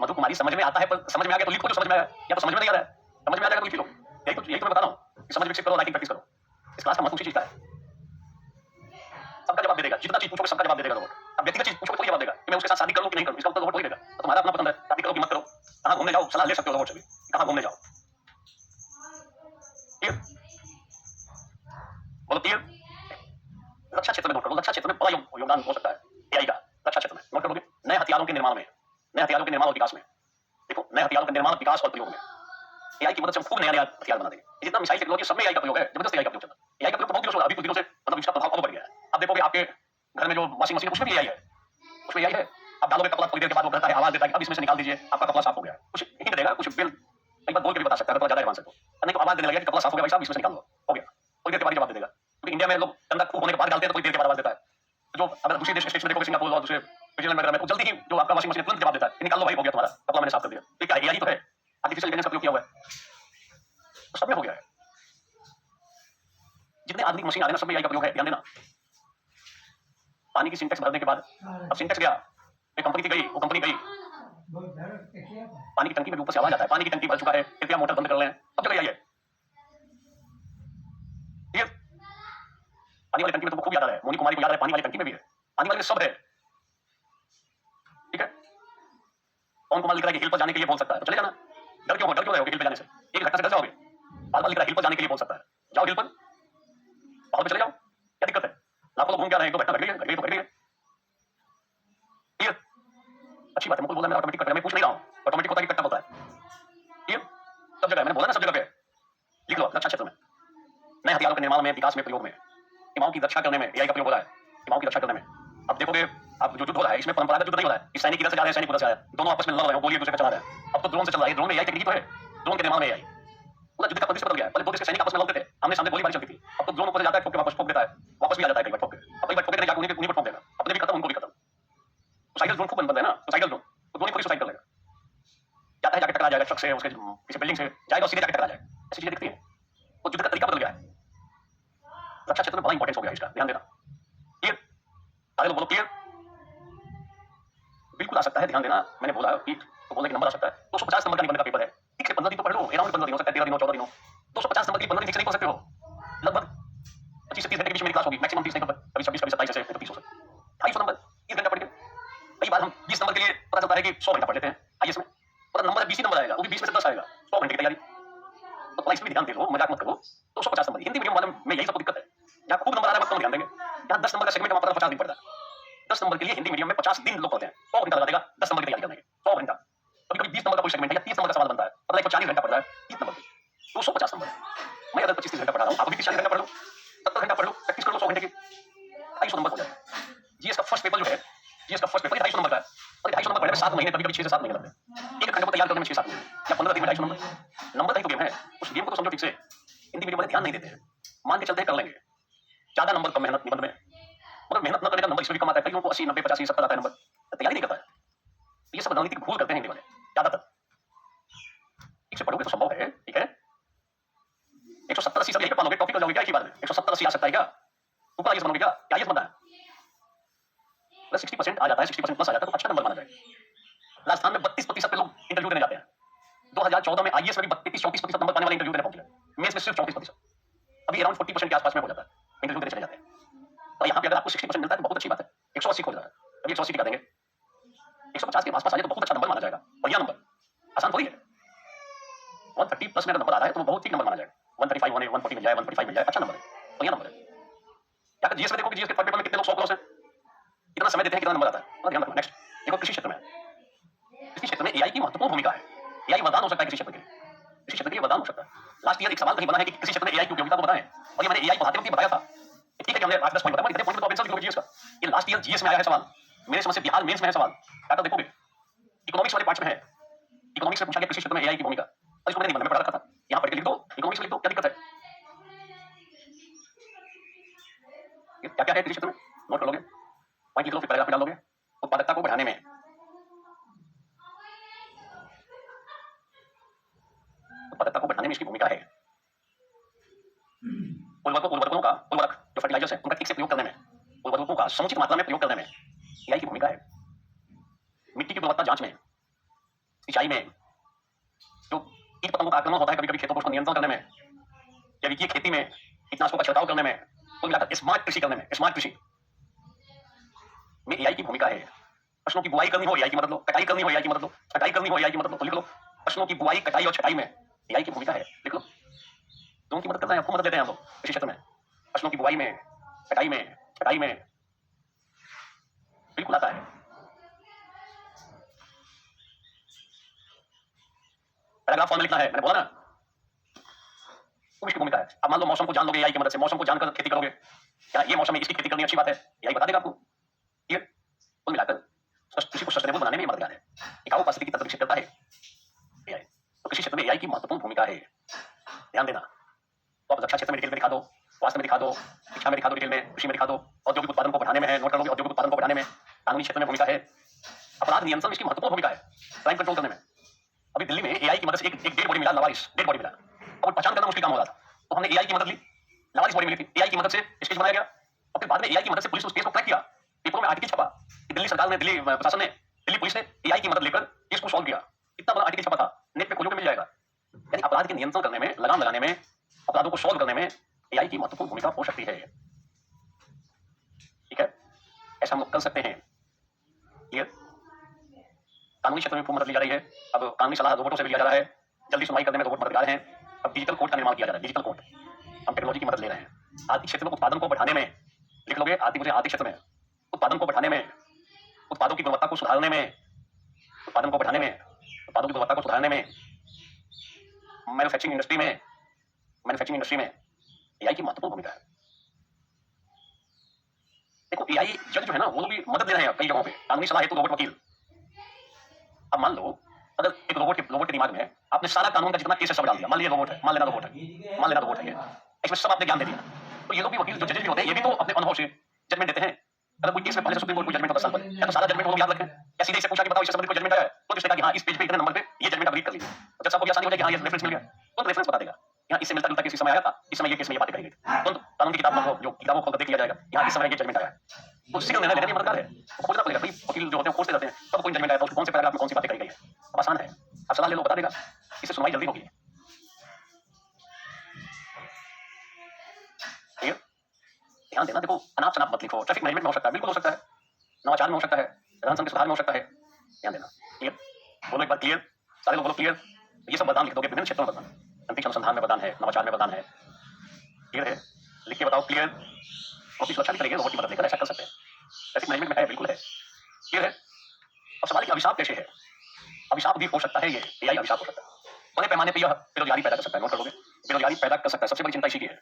A: मधु कुमारी समझ में आता है, पर समझ में आ गया तो लिखो जो समझ में आया, या तो समझ में नहीं आ रहा है, समझ में आ जाएगा तो लिख लो। यही तो मैं बता रहा हूँ कि समझ विकसित करो, राइटिंग प्रैक्टिस करो। इस क्लास का महत्व उसी चीज का है। सबका जवाब दे देगा, जितना चीज पूछोगे सबका जवाब दे देगा रोबोट। अब व्यक्तिगत चीज पूछोगे तो जवाब देगा कि मैं उसके साथ शादी करूं कि नहीं करूं, इसका उत्तर रोबोट वही देगा। तो तुम्हारा अपना पसंद है, शादी करो कि मत करो, कहां घूमने जाओ, सलाह ले सकते हो रोबोट से भी, कहां घूमने जाओ। क्लियर? बोलो क्लियर? रक्षा क्षेत्र में नोट करो, रक्षा क्षेत्र में बड़ा योगदान हो सकता है एआई का। रक्षा क्षेत्र में नोट करोगे, नए हथियारों के निर्माण में, नए हथियारों के निर्माण और विकास में। देखो नए हथियारों के निर्माण, विकास और प्रयोग में एआई की मदद से हम खूब नया नया हथियार बना देंगे। जितना मिसाइल टेक्नोलॉजी सब में एआई का प्रयोग है, जबरदस्त एआई का प्रयोग चल रहा है। एआई का प्रयोग तो बहुत दिनों से हो रहा है, अभी कुछ दिनों से मतलब इसका प्रभाव और बढ़ गया है। अब देखोगे आपके घर में जो वॉशिंग मशीन उसमें भी एआई है, उसमें एआई है। आप डालोगे कपड़ा, थोड़ी देर के बाद वो कहता है, आवाज देता है कि अब इसमें से निकाल दीजिए, आपका कपड़ा साफ हो गया। कुछ हिंट देगा, कुछ बिल एक बार बोल के भी बता सकता है, अगर ज्यादा एडवांस है तो। नहीं तो आवाज देने लगेगा कि कपड़ा साफ हो गया भाई साहब, इसमें से निकाल लो, हो गया। थोड़ी देर के बाद जवाब दे देगा। क्योंकि इंडिया में लोग गंदा खूब होने के बाद डालते हैं तो थोड़ी देर के बाद आवाज देता है। जो अगर दूसरे देश स्टेट्स में देखोगे, सिंगापुर और दूसरे न्यूजीलैंड वगैरह में, तो जल्दी ही जो आपका वॉशिंग मशीन तुरंत जवाब देता है, निकाल लो भाई, हो गया तुम्हारा कपड़ा, मैंने साफ कर दिया। तो क्या एआई तो है, आर्टिफिशियल इंटेलिजेंस का प्रयोग किया हुआ है, तो सब में हो गया है। जितने आधुनिक मशीन आ रहे हैं सब में एआई का प्रयोग है, ध्यान देना। पानी की सिंटेक्स भरने के बाद, अब सिंटेक्स गया, एक कंपनी थी गई, वो कंपनी गई, पानी की टंकी में ऊपर से आवाज आता है, पानी की टंकी भर चुका है, कृपया मोटर बंद कर लें। सब जगह यही है। ठीक है? पानी वाली टंकी में तुमको खूब याद आ रहा है, मोनी कुमारी को याद आ रहा है, पानी वाली टंकी में भी है, पानी वाले में सब है। ठीक है? कौन कुमार लिख रहा है कि हिल पर जाने के लिए बोल सकता है, तो चले जाना। डर क्यों रहे हो हिल पर जाने से? एक घटना से डर जाओगे? बार बार लिख रहा है हिल पर जाने के लिए बोल सकता है, जाओ हिल पर, पहाड़ पे चले जाओ, क्या दिक्कत है? लाखों लोग घूम क्या रहे हैं, तो बैठना बैठ गई है तो बैठ गई है। ठीक? अच्छी बात है, मुकुल बोला मैं ऑटोमेटिक कट, मैं पूछ नहीं रहा हूँ, ऑटोमेटिक होता है कि कट्टा होता है। ठीक? सब जगह मैंने बोला ना, सब जगह पे लिख लो। रक्षा क्षेत्र में नए हथियारों के निर्माण में, विकास में, प्रयोग में, सीमाओं की रक्षा करने में एआई का प्रयोग हो रहा है, सीमाओं की रक्षा करने में। अब देखोगे आप जो युद्ध हो रहा है, इसमें परंपरागत युद्ध नहीं हो रहा है, सैनिक इधर से जा रहे हैं, सैनिक उधर से आ रहे हैं, दोनों आपस में लड़ रहे हैं, गोली एक दूसरे पे चला रहे हैं। अब तो ड्रोन से चल रहा है, ड्रोन में एआई टेक्निक तो है, ड्रोन के निर्माण में एआई पूरा युद्ध का परिदृश्य बदल गया है। पहले दो देश के सैनिक आपस में लड़ते थे, आमने सामने गोलीबारी चलती थी, अब तो ड्रोन ऊपर जाता है, ठोक के वापस ठोक देता है, वापस भी आ जाता है, कई बार ठोक के, अब कई बार ठोक के जाकर उन्हीं पर ठोक देगा, अपने भी खत्म, उनको भी खत्म। सुसाइडल ड्रोन खूब बन रहे हैं ना, सुसाइडल ड्रोन, तो ड्रोन खुद सुसाइड कर लेगा, जाता है जाके टकरा जाएगा ट्रक से, उसके किसी बिल्डिंग से जाएगा और सीधे जाके टकरा जाएगा। ऐसी चीजें दिखती हैं, तो युद्ध का तरीका बदल गया है। रक्षा क्षेत्र में बड़ा इंपॉर्टेंस हो गया इसका, ध्यान देना। क्लियर? सारे लोग बोलो क्लियर? बिल्कुल आ सकता है, ध्यान देना। मैंने बोला कि तो बोलने का नंबर आ सकता है, 250 नंबर का निबंध का पेपर है, ठीक से 15 दिन तो पढ़ लो, अराउंड 15 दिन हो सकता है, 13 दिन 14 दिन हो। 250 नंबर की 15 दिन ठीक से नहीं पढ़ सकते हो, लगभग 25 से 30 घंटे के बीच मेरी क्लास होगी, मैक्सिमम 30 नहीं तो कभी 26 कभी 27 ऐसे, तो 30 हो सकता है। 250 नंबर 30 घंटा पढ़ के, कई बार हम 20 नंबर के लिए पता चलता है कि 100 घंटा पढ़ लेते हैं आईएएस में, और नंबर 20 ही नंबर आएगा, वो भी 20 में से 10 आएगा, 100 घंटे की तैयारी। तो थोड़ा इसमें ध्यान दे लो, मजाक मत करो। 250 नंबर हिंदी मीडियम वाले में यही सबको दिक्कत है, यहाँ खूब नंबर आ रहा है मत ध्यान देंगे, यहाँ 10 नंबर का सेगमेंट हमारा 50 दिन पड़ता है। 10 नंबर के लिए हिंदी मीडियम में 50 दिन लोग पढ़ते हैं, 100 घंटा लगा देगा 10 नंबर की तैयारी करने के, 100 घंटा। कभी कभी 20 नंबर का कोई सेगमेंट है या 30 नंबर का सवाल बनता है, मतलब 140 घंटा पड़ रहा है 30 नंबर की, 250 नंबर। मैं अगर 25-30 घंटा पढ़ा रहा हूँ, आप भी 40 घंटा पढ़ लो, 70 घंटा पढ़ लो, प्रैक्टिस कर लो 100 घंटे की, 250 नंबर हो जाएगा। जीएस का फर्स्ट पेपर जो है, जीएस का फर्स्ट पेपर 250 नंबर का है, और 250 नंबर पढ़ने में 7 महीने, कभी कभी 6 से 7 महीने लगते हैं। एक खंड को तैयार करने में 6-7 महीने या 15 दिन में 250 नंबर। नंबर का ही तो गेम है, उस गेम को तो समझो ठीक से। हिंदी मीडियम वाले ध्यान नहीं देते हैं, मान के चलते हैं कर लेंगे, ज्यादा नंबर कम मेहनत निबंध में, मगर मेहनत न करने का नंबर इसमें भी कम आता है। कई लोगों को 80, 90, 85, 70 आता है नंबर, तैयारी नहीं करता है। ज्यादातर ठीक से पढ़ोगे तो संभव है, ठीक है। 170-80 सब यही पे पालोगे, टॉपिक कर जाओगे क्या एक ही बार में? 170-80 आ सकता है क्या? ऊपर आईएएस बनोगे क्या? आईएएस बनना है, अगर 60% आ जाता है, 60% प्लस आ जाता है तो अच्छा नंबर माना जाएगा। राजस्थान में 32% पे लोग इंटरव्यू देने जाते हैं। 2014 में आईएएस में भी 33-34% नंबर पाने वाले इंटरव्यू देने पहुंच गए, मेंस में सिर्फ 34%। अभी अराउंड 40% के आसपास में हो जाता है, इंटरव्यू देने चले जाते हैं। और यहाँ पे अगर आपको 60% मिलता है तो बहुत अच्छी बात है, 180 हो जाता है, अभी 180 टिका देंगे, 150 के आसपास आ जाए तो बहुत अच्छा नंबर माना जाएगा, बढ़िया नंबर, आसान थोड़ी है। 130 प्लस में अगर नंबर आ रहा है तो वो बहुत ठीक नंबर माना जाएगा। 135 होने 140 मिल जाए, 145 मिल जाए, अच्छा नंबर है, बढ़िया नंबर है। क्या जीएस में देखो कि जीएस के पेपर में कितने लोग 100 क्रॉस है, कितना समय देते हैं, कितना नंबर आता है, ध्यान रखो। नेक्स्ट देखो कृषि क्षेत्र में, कृषि क्षेत्र में एआई की महत्वपूर्ण भूमिका है। एआई वरदान हो सकता है कृषि क्षेत्र के लिए, कृषि क्षेत्र के लिए वरदान हो सकता है। लास्ट ईयर एक सवाल कहीं बना है कि कृषि क्षेत्र में एआई की उपयोगिता को बताएं, और ये मैंने एआई पढ़ाते वक्त बताया था। ठीक है कि हमने 8-10 पॉइंट बताया, इतने पॉइंट तो आप आंसर लिखोगे जीएस का। ये लास्ट ईयर जीएस में आया है सवाल, मेरे समझ से बिहार मेंस में है सवाल, क्या देखोगे इकोनॉमिक्स वाले पार्ट में है। इकोनॉमिक्स में पूछा गया कृषि क्षेत्र में एआई की भूमिका, और इसको मैंने निबंध में पढ़ा रखा था, यहाँ पढ़ के लिख दो, इकोनॉमिक्स में लिख दो, क्या दिक्कत है? क्या क्या है कृषि क्षेत्र में, नोट कर लोगे, पॉइंट लिख लो, फिर पैराग्राफ में डाल लोगे। उत्पादकता को बढ़ाने में, उत्पादकता को बढ़ाने में इसकी भूमिका है। उर्वरक जो फर्टिलाइजर्स है उनका ठीक से प्रयोग करने में, उर्वरकों का समुचित मात्रा में प्रयोग करने में एआई की भूमिका है। मिट्टी की गुणवत्ता जांच में, सिंचाई में, जो कीट पतंगों का आक्रमण होता है कभी कभी खेतों को, उसको नियंत्रण करने में, जैविक खेती में, कीटनाशकों का छिड़काव करने में, कुल मिलाकर स्मार्ट कृषि करने में, स्मार्ट कृषि में एआई की भूमिका है। फसलों की बुआई करनी हो एआई की मदद लो, कटाई करनी हो एआई की मदद लो, छटाई करनी हो एआई की मदद लो, तो लिख लो फसलों की बुआई, कटाई और छटाई में एआई की भूमिका है, लिख लो। दोनों की मदद करते हैं, आपको मदद देते हैं हम लोग कृषि क्षेत्र में, फसलों की बुआई में, कटाई में, छटाई में, बिल्कुल आता है। पैराग्राफ फॉर्म में लिखना है, मैंने बोला ना, तो इसकी भूमिका है। अब मान लो मौसम को जान लोगे एआई की मदद से, मौसम को जानकर खेती करोगे, क्या ये मौसम में इसकी खेती करनी अच्छी बात है, एआई बता देगा आपको। ठीक है, कुल मिलाकर कृषि को सस्टेनेबल बनाने में मददगार है, टिकाऊ पारिस्थितिकी तंत्र विकसित करता है एआई। तो कृषि क्षेत्र में एआई की महत्वपूर्ण भूमिका है, ध्यान देना। तो आप रक्षा क्षेत्र में डिटेल में दिखा दो, स्वास्थ्य में दिखा दो, शिक्षा में दिखा दो, डिटेल में कृषि में दिखा दो, औद्योगिक उत्पादन को बढ़ाने में है, नोट कर लोगे, औद्योगिक उत्पादन को बढ़ाने में, कानूनी क्षेत्र में भूमिका है, अपराध नियंत्रण में इसकी महत्वपूर्ण भूमिका है, क्राइम कंट्रोल करने में। अभी दिल्ली में एआई की मदद से एक डेड बॉडी मिला, लवारिस डेड बॉडी मिला, और पहचान करना मुश्किल काम हो रहा था, तो हमने एआई की मदद ली, लवारिस बॉडी मिली थी, एआई की मदद से स्केच बनाया गया, और फिर बाद में एआई की मदद से पुलिस उस केस को क्रैक किया, पेपरों में आर्टिकल छपा कि दिल्ली सरकार ने, दिल्ली प्रशासन ने, दिल्ली पुलिस ने एआई की मदद लेकर केस को सॉल्व किया। इतना बड़ा आर्टिकल छपा था, नेट पे खोजोगे मिल जाएगा। यानी अपराध के नियंत्रण करने में, लगाम लगाने में, अपराधों को सॉल्व करने में एआई की महत्वपूर्ण भूमिका हो सकती है। ठीक है, ऐसा हम लोग कर सकते हैं। क्लियर? कानूनी क्षेत्र में खूब मदद ली जा रही है, अब कानूनी सलाह रोबोटों से भी लिया जा रहा है, जल्दी सुनवाई करने में रोबोट मददगार हैं। अब डिजिटल कोर्ट का निर्माण किया जा रहा है, डिजिटल कोर्ट, हम टेक्नोलॉजी की मदद ले रहे हैं। आर्थिक क्षेत्र में उत्पादन को बढ़ाने में, लिख लोगे आर्थिक क्षेत्र में उत्पादन को बढ़ाने में, उत्पादों की गुणवत्ता को सुधारने में, उत्पादन को बढ़ाने में, उत्पादों की गुणवत्ता को सुधारने में, मैन्युफैक्चरिंग इंडस्ट्री में एआई की महत्वपूर्ण भूमिका है। देखो एआई जज जो है ना, वो भी मदद ले रहे हैं कई जगहों पे, कानूनी सलाह हेतु रोबोट वकील। अब मान लो अगर एक रोबोट के दिमाग में आपने सारा कानून का जितना केस है सब डाल दिया, मान लेना रोबोट है ये, इसमें सब आपने ज्ञान दे दिया, तो ये लोग भी वकील जो जजेस भी होते हैं, ये भी तो अपने अनुभव से जजमेंट देते हैं। अगर कोई केस में पहले से सुप्रीम कोर्ट को जजमेंट होता है साल पर, या तो सारा जजमेंट वो लोग याद रखें, या सीधे से पूछा कि बताओ इससे संबंधित कोई जजमेंट आया है, तो जिसने कहा कि हाँ इस पेज पे इतने नंबर पे ये जजमेंट आप रीड कर लीजिए, तो जज साहब को आसानी हो जाएगी, हाँ ये रेफरेंस मिल गया, तो रेफरेंस बता देगा, यहाँ इससे मिलता जुलता केस इस समय आया था, इस समय ये केस में ये बातें कही गई थी, तो कानून की किताब जो किताबों को देख लिया जाएगा, यहाँ इस समय ये जजमेंट आया, तो उसी का निर्णय लेने में मददगार है। तो खोजना पड़ेगा भाई, वकील जो होते हैं खोजते रहते हैं, तब कोई जजमेंट आया था, कौन से पैराग्राफ में कौन सी बातें कही गई है, अब आसान है, आप सलाह ले लो, बता देगा, इससे सुनवाई जल्दी होगी। ध्यान देना, देखो अनाप शनाप मत लिखो, ट्रैफिक मैनेजमेंट में हो सकता है, बिल्कुल हो सकता है, नवाचार में हो सकता है, रहन सहन के सुधार में हो सकता है, ध्यान देना। क्लियर? बोलो एक बार क्लियर, सारे लोग बोलो क्लियर। ये सब वरदान लिख दोगे, विभिन्न क्षेत्रों में वरदान, अंतरिक्ष अनुसंधान में वरदान है, नवाचार में वरदान है, क्लियर है? लिख के बताओ क्लियर। रोबोट की सुरक्षा भी करेंगे, रोबोट की मदद लेकर ऐसा कर सकते हैं, ट्रैफिक मैनेजमेंट में है, बिल्कुल है, क्लियर है? और सवाल कि अभिशाप कैसे है, अभिशाप भी हो सकता है, ये एआई अभिशाप हो सकता है, बड़े पैमाने पर यह बेरोजगारी पैदा कर सकता है, नोट करोगे, बेरोजगारी पैदा कर सकता है, सबसे बड़ी चिंता इसी की है,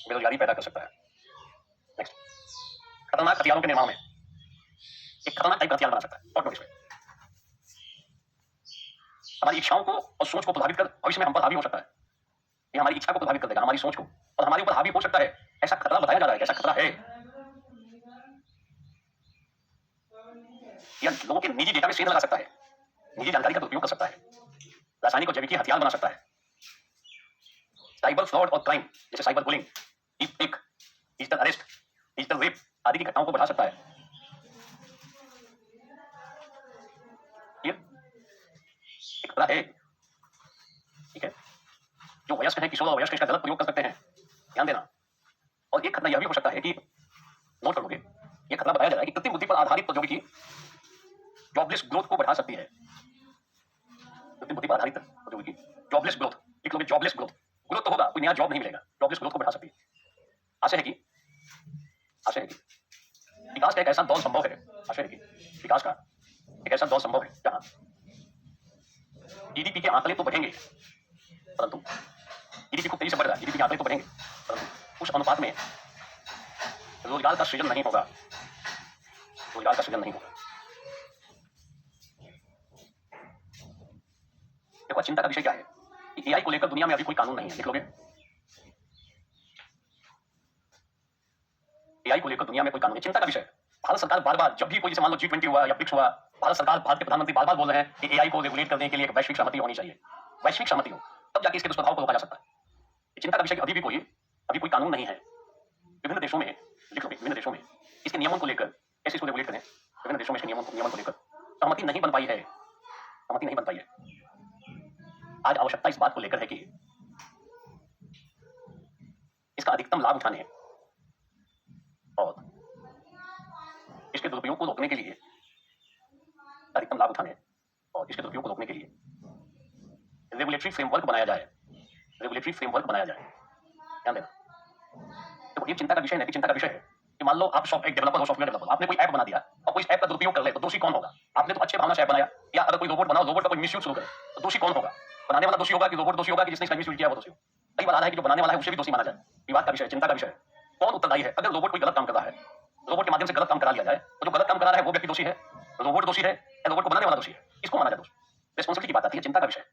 A: बेरोजगारी पैदा कर सकता है। नेक्स्ट, खतरनाक हथियारों के निर्माण में, एक खतरनाक टाइप का हथियार बना सकता है, और इसमें हमारी इच्छाओं को और सोच को प्रभावित कर भविष्य में हम पर हावी हो सकता है, ये हमारी इच्छा को प्रभावित कर देगा, हमारी सोच को, और हमारे ऊपर हावी हो सकता है, ऐसा खतरा बताया जा रहा है, ऐसा खतरा है। या लोगों के निजी डेटा में सेंध लगा सकता है, निजी जानकारी का दुरुपयोग कर सकता है, रासायनिक और जैविक हथियार बना सकता है, साइबर फ्रॉड और क्राइम जैसे cyber bullying, deep fake, digital arrest, digital rape आदि की घटनाओं को बढ़ा सकता है। ये एक तरह है, ठीक है, जो वयस्क है, किशोर और वयस्क इसका गलत प्रयोग कर सकते हैं, ध्यान देना। और एक खतरा यह भी हो सकता है कि नोट करोगे, ये खतरा बताया जा रहा है कि कृत्रिम बुद्धि पर आधारित प्रौद्योगिकी जॉबलेस ग्रोथ को बढ़ा सकती है। कृत्रिम बुद्धि पर आधारित प्रौद्योगिकी जॉबलेस ग्रोथ, लिख लोगे जॉबलेस ग्रोथ, ग्रोथ तो होगा, कोई नया जॉब नहीं मिलेगा, जॉबलेस ग्रोथ को बढ़ा सकती है। आशय है कि विकास का एक ऐसा दौर संभव है, आशय है कि विकास का एक ऐसा दौर संभव है जहां जीडीपी के आंकड़े तो बढ़ेंगे, परंतु जीडीपी खूब तेजी से बढ़ रहा है, जीडीपी के आंकड़े तो बढ़ेंगे, परंतु उस अनुपात में रोजगार का सृजन नहीं होगा, रोजगार का सृजन नहीं होगा। देखो चिंता का विषय क्या है कि एआई को लेकर दुनिया में अभी कोई कानून नहीं है, लिख लोगे, एआई को लेकर दुनिया में कोई कानून नहीं। चिंता का विषय, भारत सरकार बार बार जब भी कोई जैसे मान लो G20 हुआ या ब्रिक्स हुआ, भारत सरकार, भारत के प्रधानमंत्री बार बार बोल रहे हैं कि एआई को रेगुलेट करने के लिए एक वैश्विक सहमति होनी चाहिए, वैश्विक सहमति हो तब जाके इसके दुष्प्रभाव को रोका जा सकता है। चिंता का विषय कि अभी कोई कानून नहीं है। विभिन्न देशों में, लिख लोगे, विभिन्न देशों में इसके नियमन को लेकर, कैसे इसको रेगुलेट करें, विभिन्न देशों में इसके नियमन को लेकर सहमति नहीं बन पाई है, सहमति नहीं बन पाई है। आज आवश्यकता इस बात को लेकर है कि इसका अधिकतम लाभ उठाने और इसके दुरुपयोग को रोकने के लिए, अधिकतम लाभ उठाने और इसके दुरुपयोग को रोकने के लिए रेगुलेटरी फ्रेमवर्क बनाया जाए, रेगुलेटरी फ्रेमवर्क बनाया जाए। ध्यान देना, तो ये चिंता का विषय नहीं, चिंता का विषय है कि मान लो आप एक डेवलपर हो, सॉफ्टवेयर डेवलपर, आपने कोई ऐप बना दिया और कोई ऐप का दुरुपयोग कर ले तो दोषी कौन होगा? आपने तो अच्छे भावना से ऐप बनाया, या अगर कोई रोबोट बनाओ, रोबोट का कोई मिसयूज शुरू करे तो दोषी कौन होगा? बनाने वाला दोषी होगा कि रोबोट दोषी होगा कि जिसने इसका मिसयूज किया वो दोषी होगा? कई बार आ रहा है कि जो बनाने वाला है उसे भी दोषी माना जाए। विवाद का विषय, चिंता का विषय, कौन उत्तरदायी है? अगर रोबोट कोई गलत काम कर रहा है, रोबोट के माध्यम से गलत काम करा लिया जाए तो जो गलत काम करा रहा है वो व्यक्ति दोषी है, रोबोट दोषी है या रोबोट को बनाने वाला दोषी है? किसको माना जाए दोषी? रिस्पॉन्सिबिलिटी की बात आती है, चिंता का विषय,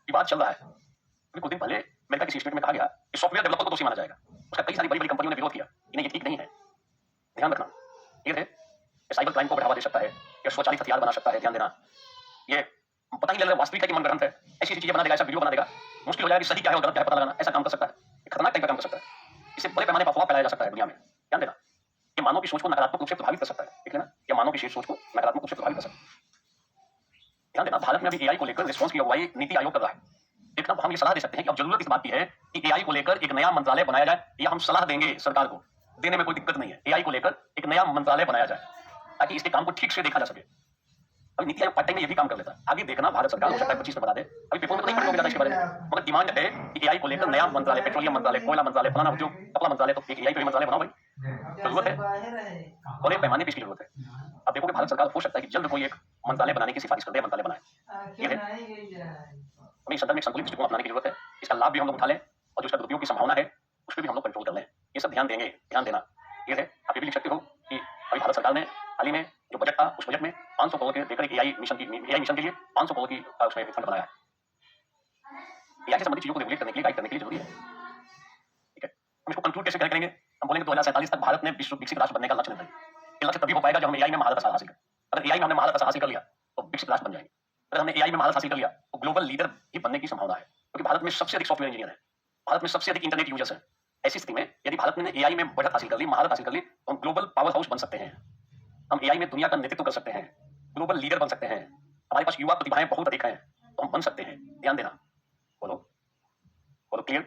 A: विवाद चल रहा है। अभी कुछ दिन पहले अमेरिका की स्टेट में कहा गया कि सॉफ्टवेयर डेवलपर को दोषी माना जाएगा, उसका कई सारी बड़ी कंपनियों ने विरोध किया कि नहीं, ये ठीक नहीं है। ध्यान रखना, ये साइबर क्राइम को बढ़ावा दे सकता है या स्वचालित हथियार बना सकता है। ध्यान देना, ये पता नहीं लग रहा वास्तविक है कि मनगढ़ंत है, ऐसी चीजें बना देगा, ऐसा वीडियो बना देगा, मुश्किल हो जाएगा कि सही क्या है और गलत क्या है पता लगाना। ऐसा काम कर सकता है, खतरनाक टाइप का काम कर सकता है, इससे बड़े पैमाने पर अफवाह फैलाया जा सकता है दुनिया में। ध्यान देना, ये मानव की सोच को नकारात्मक रूप से प्रभावित कर सकता है, ठीक है ना, ये मानव की सोच को नकारात्मक रूप से प्रभावित कर सकता है। ध्यान देना, भारत में अभी एआई को लेकर रिस्पॉन्स की अगुवाई नीति आयोग कर रहा है। देखना, हम ये सलाह दे सकते हैं कि अब जरूरत इस बात की है कि एआई को लेकर एक नया मंत्रालय बनाया जाए, या हम सलाह देंगे सरकार को, देने में कोई दिक्कत नहीं है, एआई को लेकर एक नया मंत्रालय बनाया जाए ताकि इसके काम को ठीक से देखा जा सके। अभी नीति आयोग पार्ट टाइम में ये भी काम कर लेता है, आगे देखना भारत सरकार हो सकता है 25 में बता दे, अभी पेपर में तो नहीं पढ़ोगे ज्यादा इसके बारे में, मगर डिमांड है कि एआई को लेकर नया मंत्रालय, पेट्रोलियम मंत्रालय, कोयला मंत्रालय, फलाना उद्योग, कपड़ा मंत्रालय, तो एक एआई का मंत्रालय बनाओ भाई, जरूरत है, बड़े पैमाने पर इसकी जरूरत है। अब देखोगे भारत सरकार हो सकता है कि जल्द कोई एक मंत्रालय बनाने की सिफारिश कर दे, मंत्रालय बनाए। ये है, हमें सदन में संतुलित दृष्टिकोण अपनाने की जरूरत है, इसका लाभ भी हम लोग उठा लें और जो इसका दुरुपयोग की संभावना है उस पर भी हम लोग कंट्रोल कर लें। ये सब ध्यान देंगे, ध्यान देना। ये है, आप ये भी लिख सकते हो कि अभी भारत सरकार ने हाल ही में जो बजट था उस बजट में 500 करोड़ के देकर एआई मिशन के लिए 500 करोड़ की उसमें फंड बनाया है। एआई से संबंधित चीजों को रेगुलेट करने के लिए, गाइड करने के लिए जरूरी है, ठीक है। हम इसको कंक्लूड कैसे करेंगे? हम बोलेंगे 2047 तक भारत ने विश्व विकसित राष्ट्र बनने का लक्ष्य निर्धारित। ये लक्ष्य तभी हो पाएगा जब हम एआई में महारत हासिल करें। अगर एआई में हमने महारत हासिल कर लिया तो विकसित राष्ट्र बन जाएंगे। अगर हमने एआई में महारत हासिल कर लिया तो ग्लोबल लीडर भी बनने की संभावना है, क्योंकि भारत में सबसे अधिक सॉफ्टवेयर इंजीनियर है, भारत में सबसे अधिक इंटरनेट यूजर्स है। ऐसी स्थिति में यदि भारत ने एआई में बढ़त हासिल कर ली, महारत हासिल कर ली, तो हम ग्लोबल पावर हाउस बन सकते हैं। हम एआई में दुनिया का नेतृत्व कर सकते हैं, ग्लोबल लीडर बन सकते हैं। हमारे पास युवा प्रतिभाएं बहुत अधिक हैं, तो हम बन सकते हैं। ध्यान देना, बोलो बोलो क्लियर,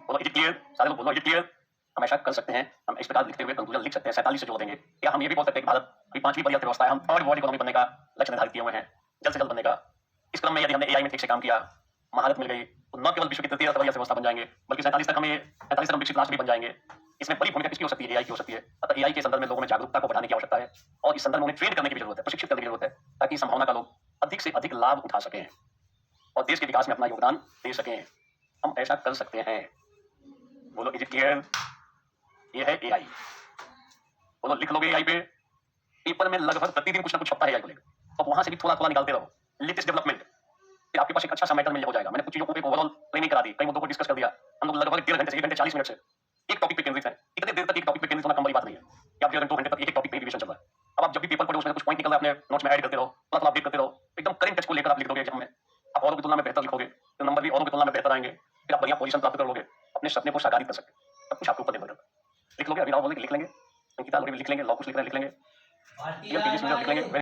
A: बोलो इट क्लियर, सारे लोग बोलो इट क्लियर। हम ऐसा कर सकते हैं, हम इस प्रकार लिखते हुए कंक्लूजन लिख सकते हैं, 47 से जोड़ देंगे। या हम ये भी बोल सकते हैं कि भारत की 5वीं बड़ी अर्थव्यवस्था है, हम 3rd वर्ल्ड इकोनॉमी बनने का लक्ष्य निर्धारित किए हुए हैं, जल्द से जल्द बनने का। इस क्रम में यदि हमने एआई में ठीक से काम किया, महारत मिल गई, तो न केवल विश्व की तृतीय अर्थव्यवस्था बन जाएंगे, बल्कि 47 तक हम विकसित राष्ट्र भी बन जाएंगे। इसमें बड़ी भूमिका किसकी हो सकती है? एआई की हो सकती है। अतः एआई के संदर्भ में लोगों में जागरूकता को बढ़ाने की आवश्यकता है और इस संदर्भ में उन्हें ट्रेन करने की भी जरूरत है, प्रशिक्षित करने की जरूरत है, ताकि इस संभावना का लोग अधिक से अधिक लाभ उठा सकें और देश के विकास में अपना योगदान दे सकें। हम ऐसा कर सकते हैं। बोलो इज इट क्लियर? ये है एआई। बोलो लिख लोगे एआई पे? पेपर में लगभग प्रतिदिन कुछ ना कुछ छपता है एआई को लेकर, तो वहां से भी थोड़ा थोड़ा निकालते रहो, लेटेस्ट डेवलपमेंट, फिर आपके पास एक अच्छा सा मैटर मिल हो जाएगा। मैंने कुछ चीजों को एक ओवरऑल ट्रेनिंग करा दी, कई मुद्दों को डिस्कस कर दिया। हम लोग लगभग 1.5 घंटे से 1 घंटे 40 मिनट से एक टॉपिक पे केंद्रित है। इतने देर तक एक टॉपिक पे केंद्रित होना कम बड़ी बात नहीं है कि आप 1.5 घंटे 2 घंटे तक एक टॉपिक पे रिवीजन चल रहा है। अब आप जब भी पेपर पढ़ो उसमें कुछ पॉइंट निकल रहा है अपने नोट्स में ऐड करते रहो, थोड़ा अपडेट करते रहो, एकदम करंट टच को लेकर आप लिख दोगे एग्जाम में। आप औरों की तुलना में बेहतर लिखोगे, तो नंबर भी औरों की तुलना में बेहतर आएंगे, फिर आप बढ़िया पोजीशन प्राप्त कर लोगे, अपने सपने को साकार कर सकते हो। सब कुछ आपके ऊपर निर्भर करता है। लिख लोगे, अभी राव बोले कि लिख लेंगे, अंकिता लोग भी लिख लेंगे, लॉ कुछ लिख रहे हैं लिख लेंगे,
B: पार्टी
A: ये पेजेस में लिख लेंगे।